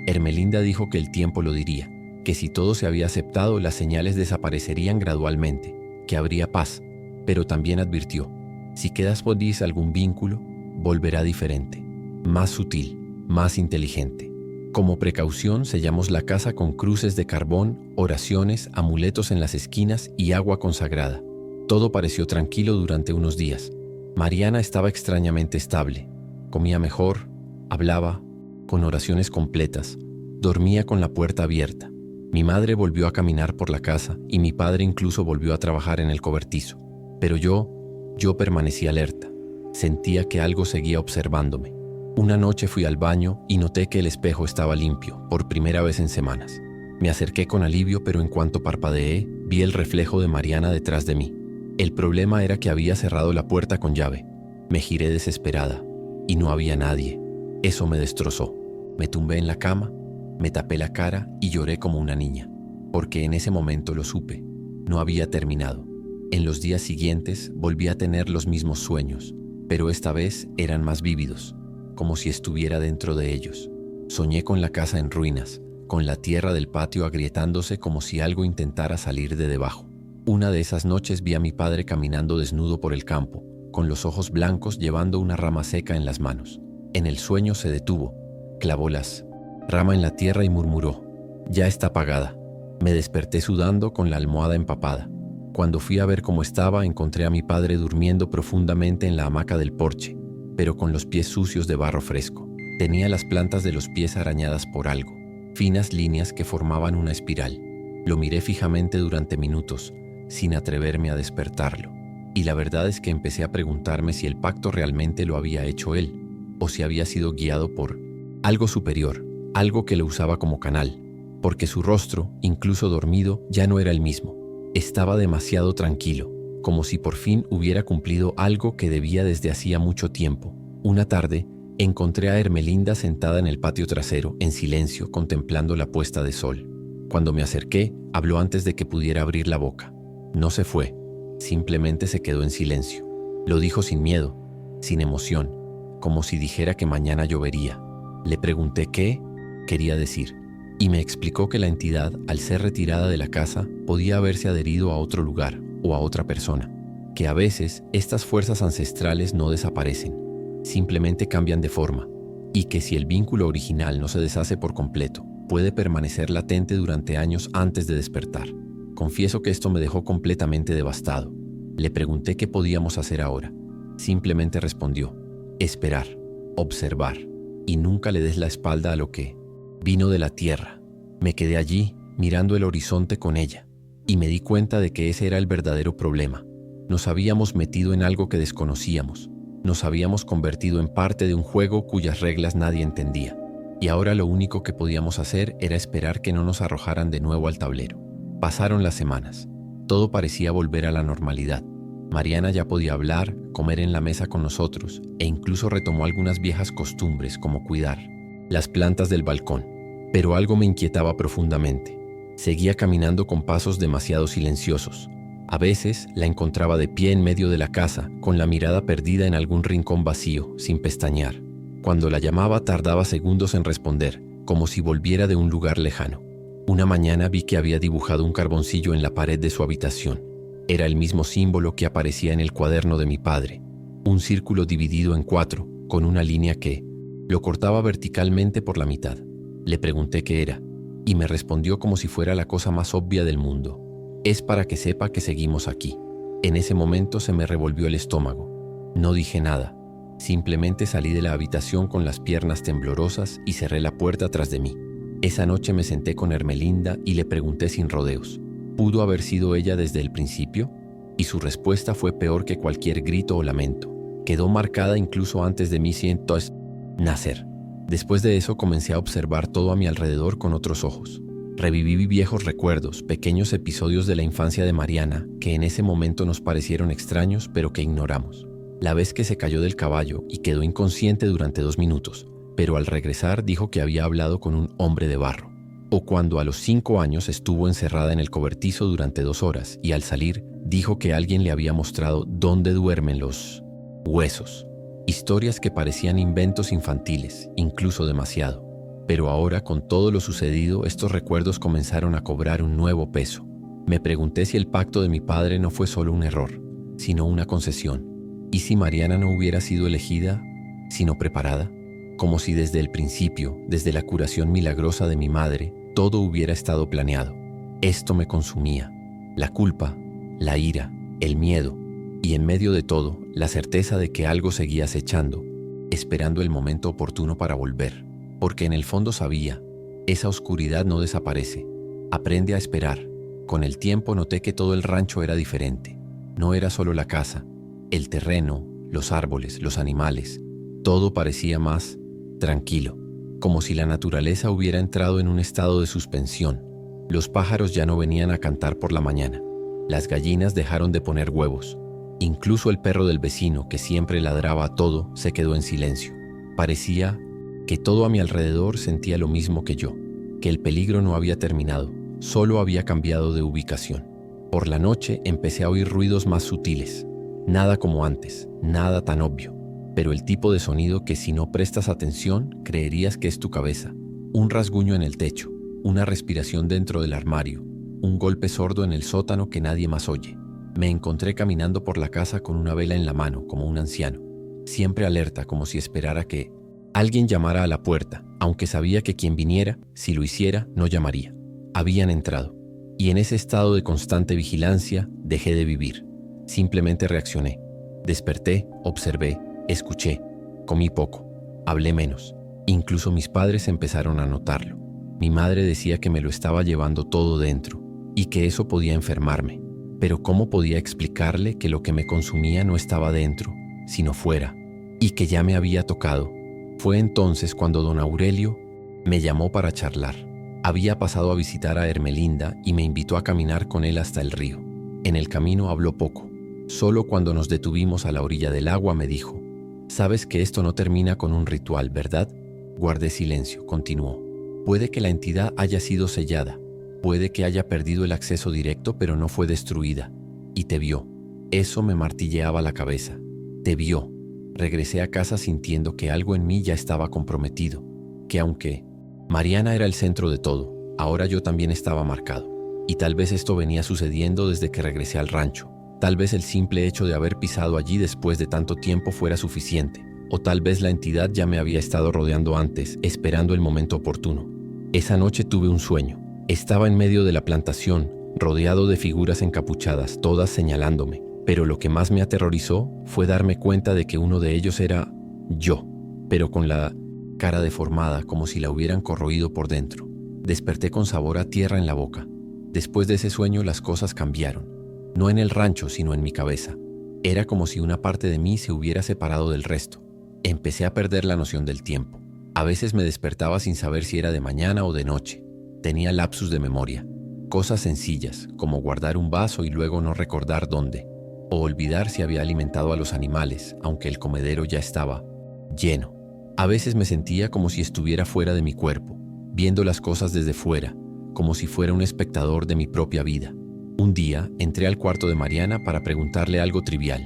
Ermelinda dijo que el tiempo lo diría, que si todo se había aceptado, las señales desaparecerían gradualmente, que habría paz, pero también advirtió: si quedas por algún vínculo, volverá diferente, más sutil, más inteligente. Como precaución, sellamos la casa con cruces de carbón, oraciones, amuletos en las esquinas y agua consagrada. Todo pareció tranquilo durante unos días. Mariana estaba extrañamente estable. Comía mejor, hablaba, con oraciones completas, dormía con la puerta abierta. Mi madre volvió a caminar por la casa y mi padre incluso volvió a trabajar en el cobertizo. Pero yo permanecí alerta. Sentía que algo seguía observándome. Una noche fui al baño y noté que el espejo estaba limpio, por primera vez en semanas. Me acerqué con alivio, pero en cuanto parpadeé, vi el reflejo de Mariana detrás de mí. El problema era que había cerrado la puerta con llave. Me giré desesperada y no había nadie. Eso me destrozó. Me tumbé en la cama, me tapé la cara y lloré como una niña, porque en ese momento lo supe. No había terminado. En los días siguientes volví a tener los mismos sueños, pero esta vez eran más vívidos, como si estuviera dentro de ellos. Soñé con la casa en ruinas, con la tierra del patio agrietándose como si algo intentara salir de debajo. Una de esas noches vi a mi padre caminando desnudo por el campo, con los ojos blancos, llevando una rama seca en las manos. En el sueño se detuvo, clavó las rama en la tierra y murmuró: «Ya está apagada». Me desperté sudando con la almohada empapada. Cuando fui a ver cómo estaba, encontré a mi padre durmiendo profundamente en la hamaca del porche, pero con los pies sucios de barro fresco. Tenía las plantas de los pies arañadas por algo, finas líneas que formaban una espiral. Lo miré fijamente durante minutos, sin atreverme a despertarlo. Y la verdad es que empecé a preguntarme si el pacto realmente lo había hecho él, o si había sido guiado por algo superior, algo que lo usaba como canal, porque su rostro, incluso dormido, ya no era el mismo. Estaba demasiado tranquilo, como si por fin hubiera cumplido algo que debía desde hacía mucho tiempo. Una tarde, encontré a Ermelinda sentada en el patio trasero, en silencio, contemplando la puesta de sol. Cuando me acerqué, habló antes de que pudiera abrir la boca. No se fue, simplemente se quedó en silencio. Lo dijo sin miedo, sin emoción, como si dijera que mañana llovería. Le pregunté qué quería decir, y me explicó que la entidad, al ser retirada de la casa, podía haberse adherido a otro lugar o a otra persona, que a veces estas fuerzas ancestrales no desaparecen, simplemente cambian de forma, y que si el vínculo original no se deshace por completo, puede permanecer latente durante años antes de despertar. Confieso que esto me dejó completamente devastado. Le pregunté qué podíamos hacer ahora. Simplemente respondió: esperar, observar, y nunca le des la espalda a lo que vino de la tierra. Me quedé allí, mirando el horizonte con ella, y me di cuenta de que ese era el verdadero problema. Nos habíamos metido en algo que desconocíamos. Nos habíamos convertido en parte de un juego cuyas reglas nadie entendía. Y ahora lo único que podíamos hacer era esperar que no nos arrojaran de nuevo al tablero. Pasaron las semanas. Todo parecía volver a la normalidad. Mariana ya podía hablar, comer en la mesa con nosotros, e incluso retomó algunas viejas costumbres como cuidar las plantas del balcón. Pero algo me inquietaba profundamente. Seguía caminando con pasos demasiado silenciosos. A veces la encontraba de pie en medio de la casa, con la mirada perdida en algún rincón vacío, sin pestañear. Cuando la llamaba tardaba segundos en responder, como si volviera de un lugar lejano. Una mañana vi que había dibujado un carboncillo en la pared de su habitación. Era el mismo símbolo que aparecía en el cuaderno de mi padre, un círculo dividido en 4, con una línea que lo cortaba verticalmente por la mitad. Le pregunté qué era, y me respondió como si fuera la cosa más obvia del mundo: es para que sepa que seguimos aquí. En ese momento se me revolvió el estómago. No dije nada, simplemente salí de la habitación con las piernas temblorosas y cerré la puerta tras de mí. Esa noche me senté con Ermelinda y le pregunté sin rodeos: ¿pudo haber sido ella desde el principio? Y su respuesta fue peor que cualquier grito o lamento. Quedó marcada incluso antes de mí siento nacer. Después de eso comencé a observar todo a mi alrededor con otros ojos. Reviví viejos recuerdos, pequeños episodios de la infancia de Mariana que en ese momento nos parecieron extraños pero que ignoramos. La vez que se cayó del caballo y quedó inconsciente durante 2 minutos, pero al regresar dijo que había hablado con un hombre de barro. O cuando a los 5 años estuvo encerrada en el cobertizo durante 2 horas y al salir dijo que alguien le había mostrado dónde duermen los huesos. Historias que parecían inventos infantiles, incluso demasiado. Pero ahora, con todo lo sucedido, estos recuerdos comenzaron a cobrar un nuevo peso. Me pregunté si el pacto de mi padre no fue solo un error, sino una concesión. ¿Y si Mariana no hubiera sido elegida, sino preparada? Como si desde el principio, desde la curación milagrosa de mi madre, todo hubiera estado planeado. Esto me consumía. La culpa, la ira, el miedo, y en medio de todo, la certeza de que algo seguía acechando, esperando el momento oportuno para volver. Porque en el fondo sabía, esa oscuridad no desaparece. Aprende a esperar. Con el tiempo noté que todo el rancho era diferente. No era solo la casa, el terreno, los árboles, los animales. Todo parecía más tranquilo, como si la naturaleza hubiera entrado en un estado de suspensión. Los pájaros ya no venían a cantar por la mañana. Las gallinas dejaron de poner huevos. Incluso el perro del vecino, que siempre ladraba a todo, se quedó en silencio. Parecía que todo a mi alrededor sentía lo mismo que yo, que el peligro no había terminado, solo había cambiado de ubicación. Por la noche empecé a oír ruidos más sutiles. Nada como antes, nada tan obvio, pero el tipo de sonido que si no prestas atención creerías que es tu cabeza. Un rasguño en el techo, una respiración dentro del armario, un golpe sordo en el sótano que nadie más oye. Me encontré caminando por la casa con una vela en la mano, como un anciano, siempre alerta, como si esperara que alguien llamara a la puerta, aunque sabía que quien viniera, si lo hiciera, no llamaría. Habían entrado, y en ese estado de constante vigilancia dejé de vivir. Simplemente reaccioné. Desperté, observé, escuché, comí poco, hablé menos. Incluso mis padres empezaron a notarlo. Mi madre decía que me lo estaba llevando todo dentro, y que eso podía enfermarme. Pero ¿cómo podía explicarle que lo que me consumía no estaba dentro, sino fuera, y que ya me había tocado? Fue entonces cuando don Aurelio Me llamó para charlar. Había pasado a visitar a Ermelinda y me invitó a caminar con él hasta el río. En el camino habló poco. Solo cuando nos detuvimos a la orilla del agua me dijo: «Sabes que esto no termina con un ritual, ¿verdad?». Guardé silencio, continuó. «Puede que la entidad haya sido sellada. Puede que haya perdido el acceso directo, pero no fue destruida. Y te vio». Eso me martilleaba la cabeza. Te vio. Regresé a casa sintiendo que algo en mí ya estaba comprometido. Que aunque Mariana era el centro de todo, ahora yo también estaba marcado. Y tal vez esto venía sucediendo desde que regresé al rancho. Tal vez el simple hecho de haber pisado allí después de tanto tiempo fuera suficiente. O tal vez la entidad ya me había estado rodeando antes, esperando el momento oportuno. Esa noche tuve un sueño. Estaba en medio de la plantación, rodeado de figuras encapuchadas, todas señalándome. Pero lo que más me aterrorizó fue darme cuenta de que uno de ellos era yo, pero con la cara deformada como si la hubieran corroído por dentro. Desperté con sabor a tierra en la boca. Después de ese sueño las cosas cambiaron. No en el rancho, sino en mi cabeza. Era como si una parte de mí se hubiera separado del resto. Empecé a perder la noción del tiempo. A veces me despertaba sin saber si era de mañana o de noche. Tenía lapsus de memoria. Cosas sencillas, como guardar un vaso y luego no recordar dónde. O olvidar si había alimentado a los animales, aunque el comedero ya estaba lleno. A veces me sentía como si estuviera fuera de mi cuerpo, viendo las cosas desde fuera, como si fuera un espectador de mi propia vida. Un día entré al cuarto de Mariana para preguntarle algo trivial,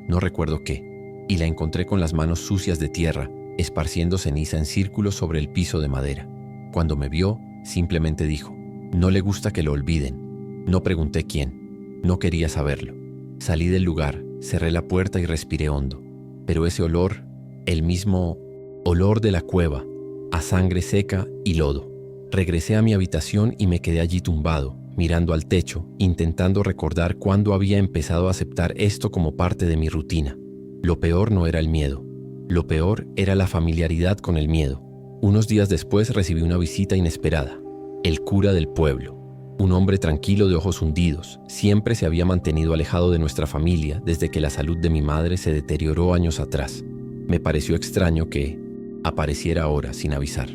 no recuerdo qué, y la encontré con las manos sucias de tierra, esparciendo ceniza en círculos sobre el piso de madera. Cuando me vio, simplemente dijo: «No le gusta que lo olviden». No pregunté quién, no quería saberlo. Salí del lugar, cerré la puerta y respiré hondo. Pero ese olor, el mismo olor de la cueva, a sangre seca y lodo. Regresé a mi habitación y me quedé allí tumbado, mirando al techo, intentando recordar cuándo había empezado a aceptar esto como parte de mi rutina. Lo peor no era el miedo. Lo peor era la familiaridad con el miedo. Unos días después recibí una visita inesperada. El cura del pueblo. Un hombre tranquilo de ojos hundidos, siempre se había mantenido alejado de nuestra familia desde que la salud de mi madre se deterioró años atrás. Me pareció extraño que apareciera ahora sin avisar.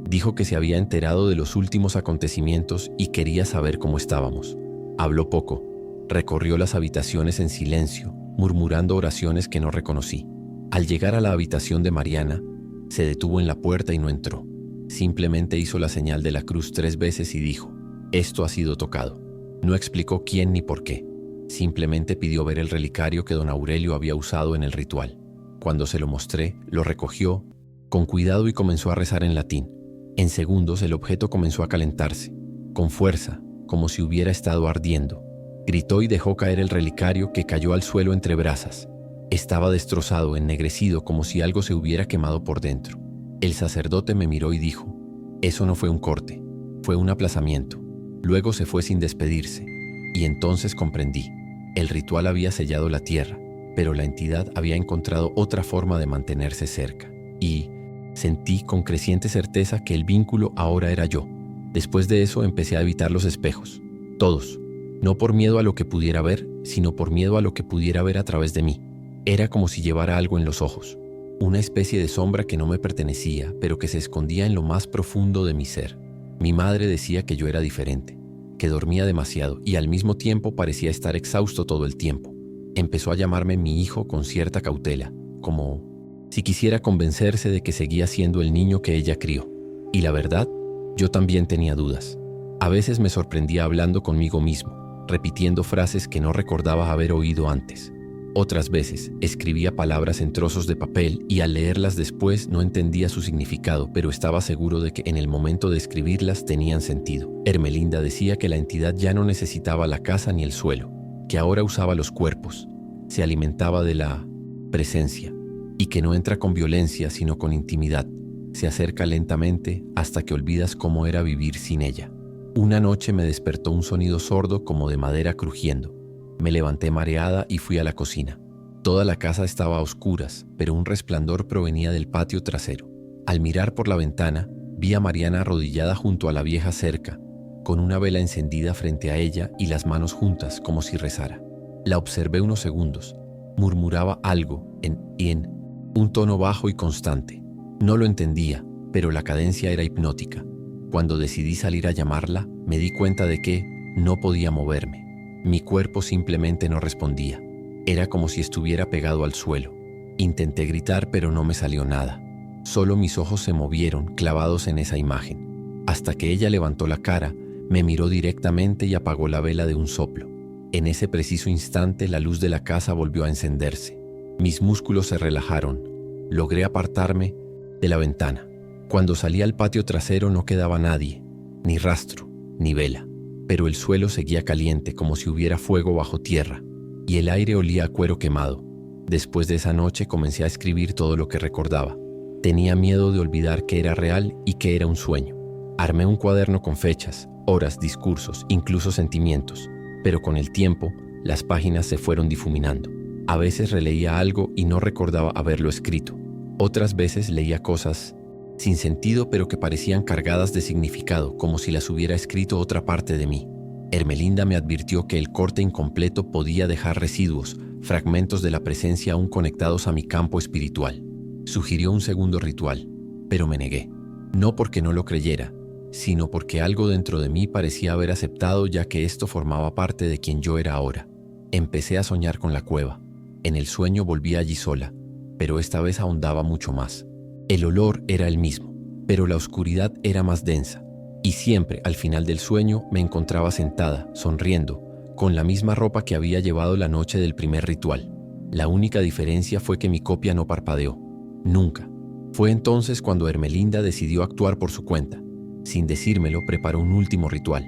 Dijo que se había enterado de los últimos acontecimientos y quería saber cómo estábamos. Habló poco, recorrió las habitaciones en silencio, murmurando oraciones que no reconocí. Al llegar a la habitación de Mariana, se detuvo en la puerta y no entró. Simplemente hizo la señal de la cruz 3 veces y dijo: «Esto ha sido tocado». No explicó quién ni por qué. Simplemente pidió ver el relicario que don Aurelio había usado en el ritual. Cuando se lo mostré, lo recogió con cuidado y comenzó a rezar en latín. En segundos el objeto comenzó a calentarse, con fuerza, como si hubiera estado ardiendo. Gritó y dejó caer el relicario, que cayó al suelo entre brasas. Estaba destrozado, ennegrecido, como si algo se hubiera quemado por dentro. El sacerdote me miró y dijo: «Eso no fue un corte, fue un aplazamiento». Luego se fue sin despedirse, y entonces comprendí. El ritual había sellado la tierra, pero la entidad había encontrado otra forma de mantenerse cerca. Y sentí con creciente certeza que el vínculo ahora era yo. Después de eso empecé a evitar los espejos, todos, no por miedo a lo que pudiera ver, sino por miedo a lo que pudiera ver a través de mí. Era como si llevara algo en los ojos, una especie de sombra que no me pertenecía, pero que se escondía en lo más profundo de mi ser. Mi madre decía que yo era diferente, que dormía demasiado y al mismo tiempo parecía estar exhausto todo el tiempo. Empezó a llamarme mi hijo con cierta cautela, como si quisiera convencerse de que seguía siendo el niño que ella crió. Y la verdad, yo también tenía dudas. A veces me sorprendía hablando conmigo mismo, repitiendo frases que no recordaba haber oído antes. Otras veces escribía palabras en trozos de papel y al leerlas después no entendía su significado, pero estaba seguro de que en el momento de escribirlas tenían sentido. Ermelinda decía que la entidad ya no necesitaba la casa ni el suelo, que ahora usaba los cuerpos, se alimentaba de la presencia y que no entra con violencia sino con intimidad. Se acerca lentamente hasta que olvidas cómo era vivir sin ella. Una noche me despertó un sonido sordo como de madera crujiendo. Me levanté mareada y fui a la cocina. Toda la casa estaba a oscuras, pero un resplandor provenía del patio trasero. Al mirar por la ventana, vi a Mariana arrodillada junto a la vieja cerca, con una vela encendida frente a ella y las manos juntas como si rezara. La observé unos segundos. Murmuraba algo en un tono bajo y constante. No lo entendía, pero la cadencia era hipnótica. Cuando decidí salir a llamarla, me di cuenta de que no podía moverme. Mi cuerpo simplemente no respondía. Era como si estuviera pegado al suelo. Intenté gritar, pero no me salió nada. Solo mis ojos se movieron, clavados en esa imagen. Hasta que ella levantó la cara, me miró directamente y apagó la vela de un soplo. En ese preciso instante, la luz de la casa volvió a encenderse. Mis músculos se relajaron. Logré apartarme de la ventana. Cuando salí al patio trasero no quedaba nadie, ni rastro, ni vela. Pero el suelo seguía caliente, como si hubiera fuego bajo tierra, y el aire olía a cuero quemado. Después de esa noche comencé a escribir todo lo que recordaba. Tenía miedo de olvidar que era real y que era un sueño. Armé un cuaderno con fechas, horas, discursos, incluso sentimientos, pero con el tiempo las páginas se fueron difuminando. A veces releía algo y no recordaba haberlo escrito. Otras veces leía cosas sin sentido, pero que parecían cargadas de significado, como si las hubiera escrito otra parte de mí. Hermelinda me advirtió que el corte incompleto podía dejar residuos, fragmentos de la presencia aún conectados a mi campo espiritual. Sugirió un segundo ritual, pero me negué. No porque no lo creyera, sino porque algo dentro de mí parecía haber aceptado, ya que esto formaba parte de quien yo era ahora. Empecé a soñar con la cueva. En el sueño volví allí sola, pero esta vez ahondaba mucho más. El olor era el mismo, pero la oscuridad era más densa, y siempre al final del sueño me encontraba sentada, sonriendo, con la misma ropa que había llevado la noche del primer ritual. La única diferencia fue que mi copia no parpadeó. Nunca. Fue entonces cuando Hermelinda decidió actuar por su cuenta. Sin decírmelo, preparó un último ritual.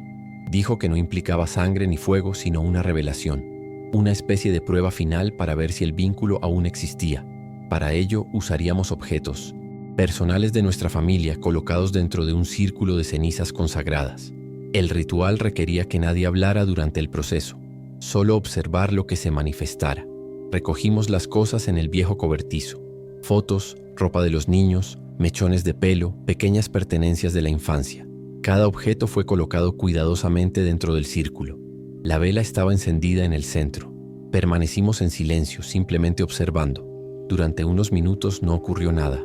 Dijo que no implicaba sangre ni fuego, sino una revelación, una especie de prueba final para ver si el vínculo aún existía. Para ello usaríamos objetos personales de nuestra familia colocados dentro de un círculo de cenizas consagradas. El ritual requería que nadie hablara durante el proceso, solo observar lo que se manifestara. Recogimos las cosas en el viejo cobertizo: fotos, ropa de los niños, mechones de pelo, pequeñas pertenencias de la infancia. Cada objeto fue colocado cuidadosamente dentro del círculo. La vela estaba encendida en el centro. Permanecimos en silencio, simplemente observando. Durante unos minutos no ocurrió nada,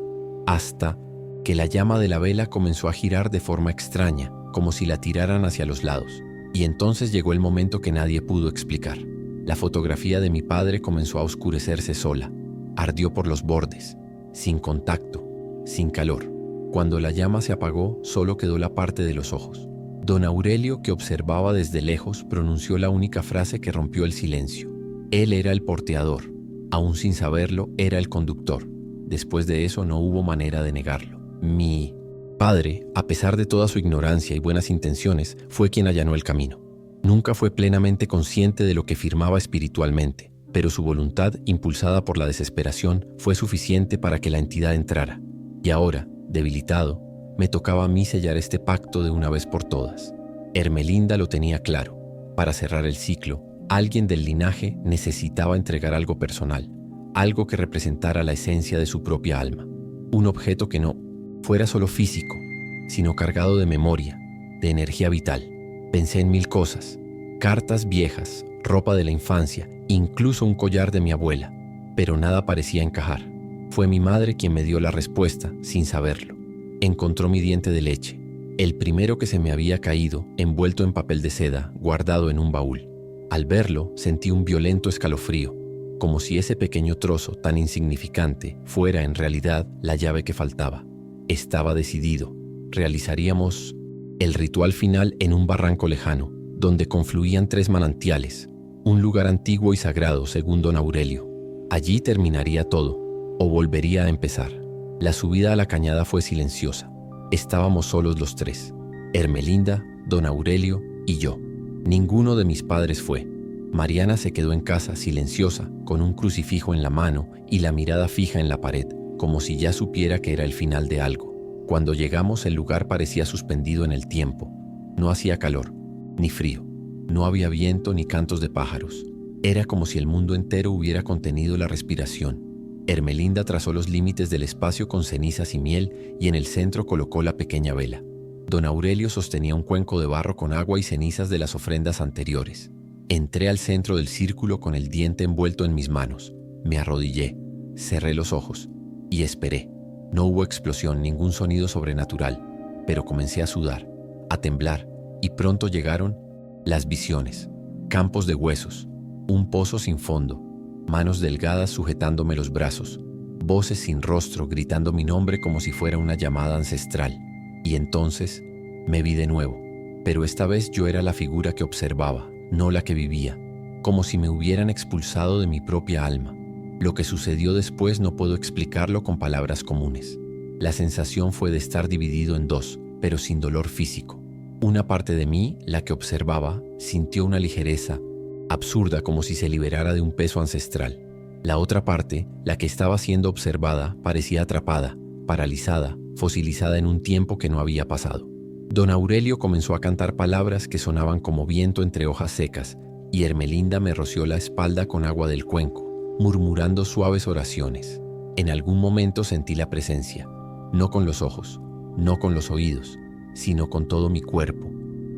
hasta que la llama de la vela comenzó a girar de forma extraña, como si la tiraran hacia los lados. Y entonces llegó el momento que nadie pudo explicar. La fotografía de mi padre comenzó a oscurecerse sola. Ardió por los bordes, sin contacto, sin calor. Cuando la llama se apagó, solo quedó la parte de los ojos. Don Aurelio, que observaba desde lejos, pronunció la única frase que rompió el silencio. Él era el porteador. Aún sin saberlo, era el conductor. Después de eso no hubo manera de negarlo. Mi padre, a pesar de toda su ignorancia y buenas intenciones, fue quien allanó el camino. Nunca fue plenamente consciente de lo que firmaba espiritualmente, pero su voluntad, impulsada por la desesperación, fue suficiente para que la entidad entrara. Y ahora, debilitado, me tocaba a mí sellar este pacto de una vez por todas. Hermelinda lo tenía claro. Para cerrar el ciclo, alguien del linaje necesitaba entregar algo personal, algo que representara la esencia de su propia alma. Un objeto que no fuera solo físico, sino cargado de memoria, de energía vital. Pensé en 1000 cosas: cartas viejas, ropa de la infancia, incluso un collar de mi abuela, pero nada parecía encajar. Fue mi madre quien me dio la respuesta, sin saberlo. Encontró mi diente de leche, el primero que se me había caído, envuelto en papel de seda, guardado en un baúl. Al verlo, sentí un violento escalofrío, como si ese pequeño trozo tan insignificante fuera en realidad la llave que faltaba. Estaba decidido. Realizaríamos el ritual final en un barranco lejano, donde confluían 3 manantiales, un lugar antiguo y sagrado según don Aurelio. Allí terminaría todo, o volvería a empezar. La subida a la cañada fue silenciosa. Estábamos solos los 3, Hermelinda, don Aurelio y yo. Ninguno de mis padres fue. Mariana se quedó en casa, silenciosa, con un crucifijo en la mano y la mirada fija en la pared, como si ya supiera que era el final de algo. Cuando llegamos, el lugar parecía suspendido en el tiempo. No hacía calor, ni frío. No había viento ni cantos de pájaros. Era como si el mundo entero hubiera contenido la respiración. Hermelinda trazó los límites del espacio con cenizas y miel, y en el centro colocó la pequeña vela. Don Aurelio sostenía un cuenco de barro con agua y cenizas de las ofrendas anteriores. Entré al centro del círculo con el diente envuelto en mis manos. Me arrodillé, cerré los ojos y esperé. No hubo explosión, ningún sonido sobrenatural, pero comencé a sudar, a temblar, y pronto llegaron las visiones. Campos de huesos, un pozo sin fondo, manos delgadas sujetándome los brazos, voces sin rostro gritando mi nombre como si fuera una llamada ancestral. Y entonces me vi de nuevo, pero esta vez yo era la figura que observaba, no la que vivía, como si me hubieran expulsado de mi propia alma. Lo que sucedió después no puedo explicarlo con palabras comunes. La sensación fue de estar dividido en dos, pero sin dolor físico. Una parte de mí, la que observaba, sintió una ligereza absurda como si se liberara de un peso ancestral. La otra parte, la que estaba siendo observada, parecía atrapada, paralizada, fosilizada en un tiempo que no había pasado. Don Aurelio comenzó a cantar palabras que sonaban como viento entre hojas secas, y Ermelinda me roció la espalda con agua del cuenco, murmurando suaves oraciones. En algún momento sentí la presencia, no con los ojos, no con los oídos, sino con todo mi cuerpo.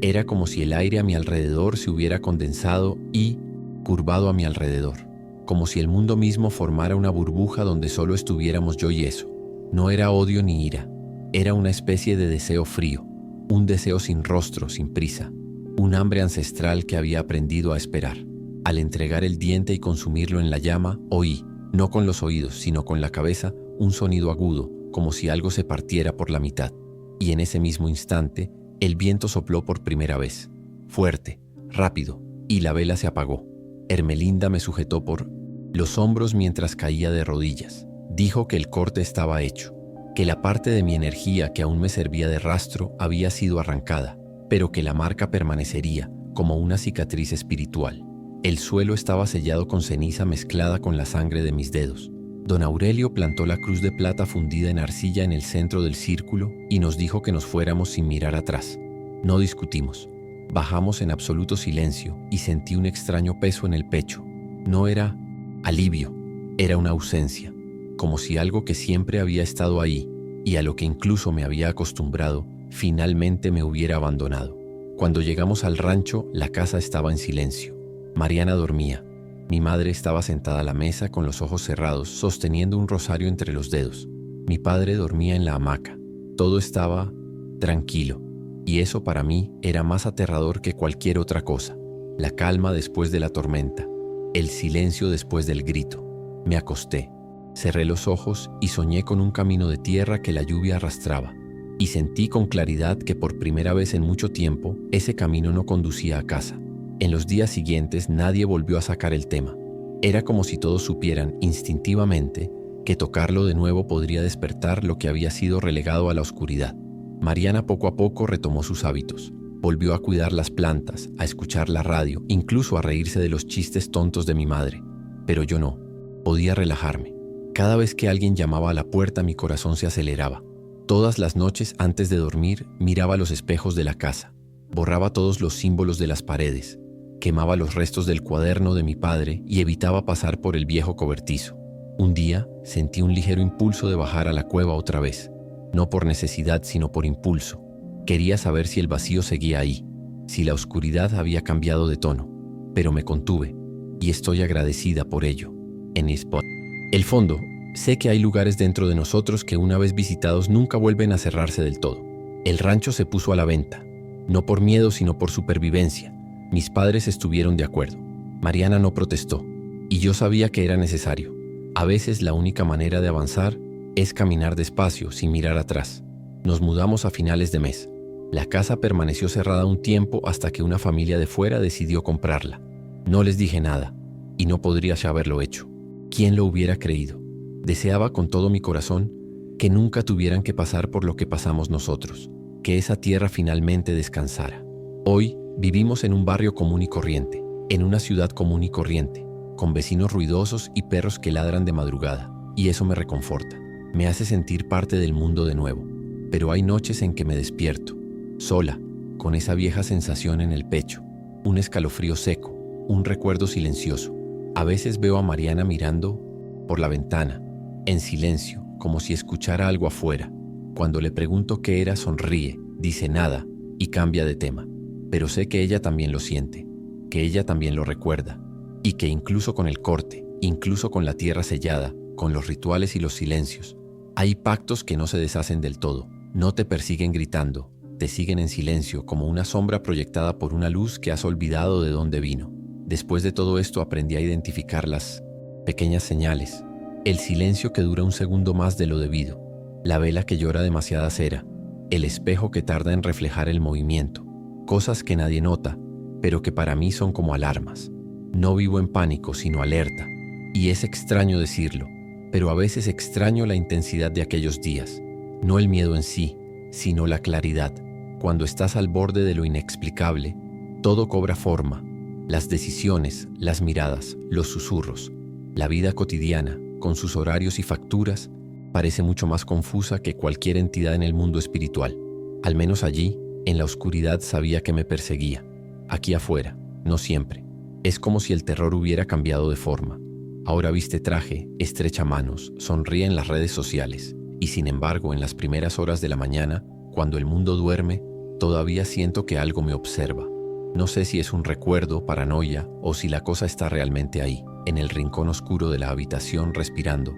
Era como si el aire a mi alrededor se hubiera condensado y curvado a mi alrededor, como si el mundo mismo formara una burbuja donde solo estuviéramos yo y eso. No era odio ni ira, era una especie de deseo frío, un deseo sin rostro, sin prisa, un hambre ancestral que había aprendido a esperar. Al entregar el diente y consumirlo en la llama, oí, no con los oídos, sino con la cabeza, un sonido agudo, como si algo se partiera por la mitad. Y en ese mismo instante, el viento sopló por primera vez, fuerte, rápido, y la vela se apagó. Ermelinda me sujetó por los hombros mientras caía de rodillas. Dijo que el corte estaba hecho, que la parte de mi energía que aún me servía de rastro había sido arrancada, pero que la marca permanecería como una cicatriz espiritual. El suelo estaba sellado con ceniza mezclada con la sangre de mis dedos. Don Aurelio plantó la cruz de plata fundida en arcilla en el centro del círculo y nos dijo que nos fuéramos sin mirar atrás. No discutimos. Bajamos en absoluto silencio y sentí un extraño peso en el pecho. No era alivio, era una ausencia, como si algo que siempre había estado ahí y a lo que incluso me había acostumbrado, finalmente me hubiera abandonado. Cuando llegamos al rancho, la casa estaba en silencio. Mariana dormía. Mi madre estaba sentada a la mesa con los ojos cerrados, sosteniendo un rosario entre los dedos. Mi padre dormía en la hamaca. Todo estaba tranquilo, y eso para mí era más aterrador que cualquier otra cosa. La calma después de la tormenta, el silencio después del grito. Me acosté, cerré los ojos y soñé con un camino de tierra que la lluvia arrastraba. Y sentí con claridad que por primera vez en mucho tiempo, ese camino no conducía a casa. En los días siguientes nadie volvió a sacar el tema. Era como si todos supieran instintivamente que tocarlo de nuevo podría despertar lo que había sido relegado a la oscuridad. Mariana poco a poco retomó sus hábitos. Volvió a cuidar las plantas, a escuchar la radio, incluso a reírse de los chistes tontos de mi madre. Pero yo no. Podía relajarme. Cada vez que alguien llamaba a la puerta, mi corazón se aceleraba. Todas las noches antes de dormir, miraba los espejos de la casa. Borraba todos los símbolos de las paredes. Quemaba los restos del cuaderno de mi padre y evitaba pasar por el viejo cobertizo. Un día sentí un ligero impulso de bajar a la cueva otra vez, no por necesidad sino por impulso. Quería saber si el vacío seguía ahí, si la oscuridad había cambiado de tono, pero me contuve y estoy agradecida por ello. En el fondo, sé que hay lugares dentro de nosotros que una vez visitados nunca vuelven a cerrarse del todo. El rancho se puso a la venta, no por miedo sino por supervivencia. Mis padres estuvieron de acuerdo. Mariana no protestó, y yo sabía que era necesario. A veces la única manera de avanzar es caminar despacio, sin mirar atrás. Nos mudamos a finales de mes. La casa permaneció cerrada un tiempo hasta que una familia de fuera decidió comprarla. No les dije nada, y no podría ya haberlo hecho. ¿Quién lo hubiera creído? Deseaba con todo mi corazón que nunca tuvieran que pasar por lo que pasamos nosotros, que esa tierra finalmente descansara. Hoy, vivimos en un barrio común y corriente, en una ciudad común y corriente, con vecinos ruidosos y perros que ladran de madrugada, y eso me reconforta. Me hace sentir parte del mundo de nuevo. Pero hay noches en que me despierto, sola, con esa vieja sensación en el pecho, un escalofrío seco, un recuerdo silencioso. A veces veo a Mariana mirando por la ventana, en silencio, como si escuchara algo afuera. Cuando le pregunto qué era, sonríe, dice nada y cambia de tema. Pero sé que ella también lo siente, que ella también lo recuerda, y que incluso con el corte, incluso con la tierra sellada, con los rituales y los silencios, Hay pactos que no se deshacen del todo, no te persiguen gritando, te siguen en silencio como una sombra proyectada por una luz que has olvidado de dónde vino. Después de todo esto aprendí a identificar las pequeñas señales, el silencio que dura un segundo más de lo debido, la vela que llora demasiada cera, el espejo que tarda en reflejar el movimiento, cosas que nadie nota, pero que para mí son como alarmas. No vivo en pánico, sino alerta, y es extraño decirlo, pero a veces extraño la intensidad de aquellos días, no el miedo en sí, sino la claridad. Cuando estás al borde de lo inexplicable, todo cobra forma, las decisiones, las miradas, los susurros, la vida cotidiana, con sus horarios y facturas, parece mucho más confusa que cualquier entidad en el mundo espiritual. Al menos allí, en la oscuridad sabía que me perseguía. Aquí afuera, no siempre. Es como si el terror hubiera cambiado de forma. Ahora viste traje, estrecha manos, sonríe en las redes sociales. Y sin embargo, en las primeras horas de la mañana, cuando el mundo duerme, todavía siento que algo me observa. No sé si es un recuerdo, paranoia, o si la cosa está realmente ahí, en el rincón oscuro de la habitación respirando,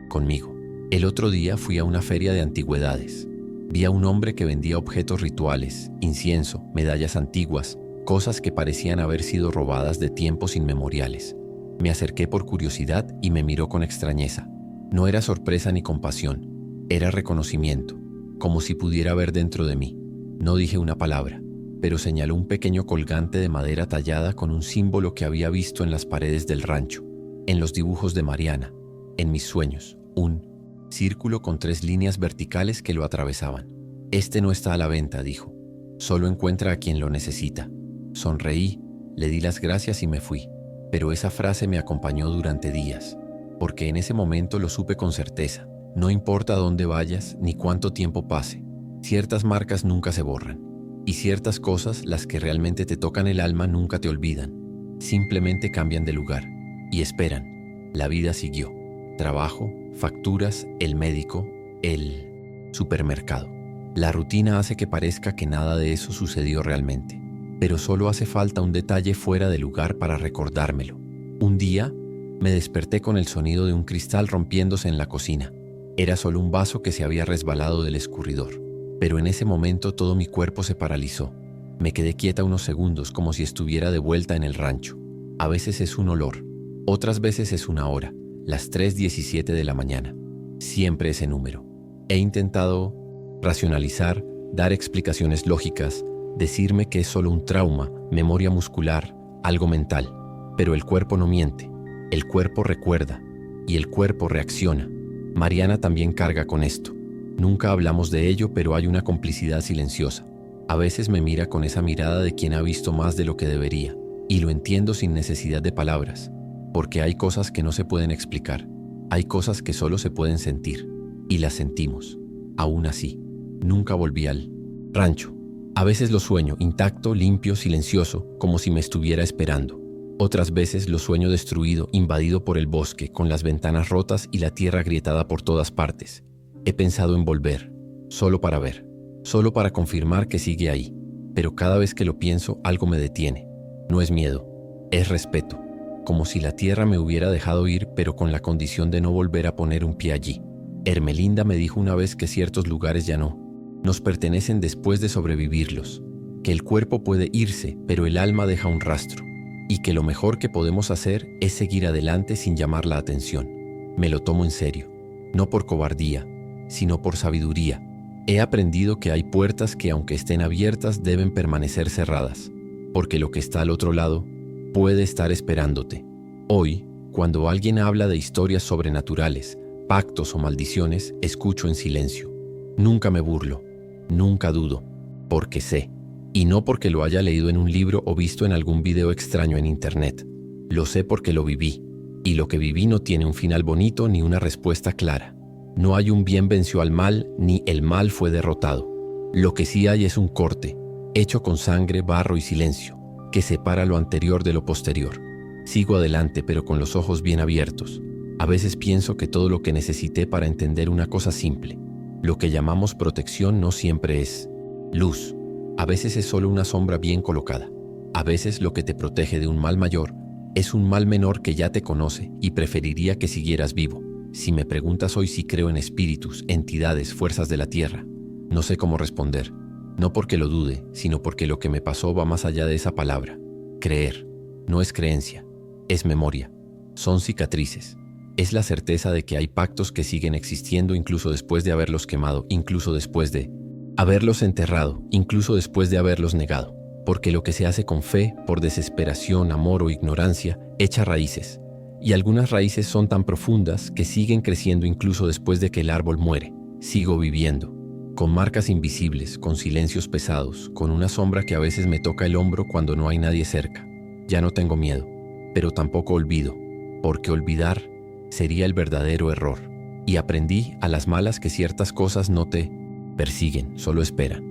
conmigo. El otro día fui a una feria de antigüedades. Vi a un hombre que vendía objetos rituales, incienso, medallas antiguas, cosas que parecían haber sido robadas de tiempos inmemoriales. Me acerqué por curiosidad y me miró con extrañeza. No era sorpresa ni compasión, era reconocimiento, como si pudiera ver dentro de mí. No dije una palabra, pero señaló un pequeño colgante de madera tallada con un símbolo que había visto en las paredes del rancho, en los dibujos de Mariana, en mis sueños, un círculo con 3 líneas verticales que lo atravesaban. Este no está a la venta, dijo. Solo encuentra a quien lo necesita. Sonreí, le di las gracias y me fui. Pero esa frase me acompañó durante días, porque en ese momento lo supe con certeza. No importa dónde vayas ni cuánto tiempo pase, ciertas marcas nunca se borran. Y ciertas cosas, las que realmente te tocan el alma, nunca te olvidan. Simplemente cambian de lugar y esperan. La vida siguió. Trabajo, facturas, el médico, el supermercado. La rutina hace que parezca que nada de eso sucedió realmente, pero solo hace falta un detalle fuera de lugar para recordármelo. Un día, me desperté con el sonido de un cristal rompiéndose en la cocina. Era solo un vaso que se había resbalado del escurridor, pero en ese momento todo mi cuerpo se paralizó. Me quedé quieta unos segundos como si estuviera de vuelta en el rancho. A veces es un olor, otras veces es una hora. Las 3:17 de la mañana. Siempre ese número. He intentado racionalizar, dar explicaciones lógicas, decirme que es solo un trauma, memoria muscular, algo mental. Pero el cuerpo no miente. El cuerpo recuerda y el cuerpo reacciona. Mariana también carga con esto. Nunca hablamos de ello, pero hay una complicidad silenciosa. A veces me mira con esa mirada de quien ha visto más de lo que debería, y lo entiendo sin necesidad de palabras. Porque hay cosas que no se pueden explicar, hay cosas que solo se pueden sentir, y las sentimos. Aún así, nunca volví al rancho. A veces lo sueño, intacto, limpio, silencioso, como si me estuviera esperando. Otras veces lo sueño destruido, invadido por el bosque, con las ventanas rotas y la tierra agrietada por todas partes. He pensado en volver, solo para ver, solo para confirmar que sigue ahí. Pero cada vez que lo pienso, algo me detiene. No es miedo, es respeto. Como si la tierra me hubiera dejado ir, pero con la condición de no volver a poner un pie allí. Hermelinda me dijo una vez que ciertos lugares ya no nos pertenecen después de sobrevivirlos, que el cuerpo puede irse, pero el alma deja un rastro, y que lo mejor que podemos hacer es seguir adelante sin llamar la atención. Me lo tomo en serio, no por cobardía, sino por sabiduría. He aprendido que hay puertas que, aunque estén abiertas, deben permanecer cerradas, porque lo que está al otro lado puede estar esperándote. Hoy, cuando alguien habla de historias sobrenaturales, pactos o maldiciones, escucho en silencio. Nunca me burlo, nunca dudo, porque sé, y no porque lo haya leído en un libro o visto en algún video extraño en internet. Lo sé porque lo viví, y lo que viví no tiene un final bonito ni una respuesta clara. No hay un bien venció al mal, ni el mal fue derrotado. Lo que sí hay es un corte, hecho con sangre, barro y silencio, que separa lo anterior de lo posterior. Sigo adelante, pero con los ojos bien abiertos. A veces pienso que todo lo que necesité para entender una cosa simple, lo que llamamos protección, no siempre es luz. A veces es solo una sombra bien colocada. A veces lo que te protege de un mal mayor es un mal menor que ya te conoce y preferiría que siguieras vivo. Si me preguntas hoy si creo en espíritus, entidades, fuerzas de la tierra, no sé cómo responder. No porque lo dude, sino porque lo que me pasó va más allá de esa palabra. Creer no es creencia, es memoria. Son cicatrices. Es la certeza de que hay pactos que siguen existiendo incluso después de haberlos quemado, incluso después de haberlos enterrado, incluso después de haberlos negado. Porque lo que se hace con fe, por desesperación, amor o ignorancia, echa raíces. Y algunas raíces son tan profundas que siguen creciendo incluso después de que el árbol muere. Sigo viviendo, con marcas invisibles, con silencios pesados, con una sombra que a veces me toca el hombro cuando no hay nadie cerca. Ya no tengo miedo, pero tampoco olvido, porque olvidar sería el verdadero error. Y aprendí a las malas que ciertas cosas no te persiguen, solo esperan.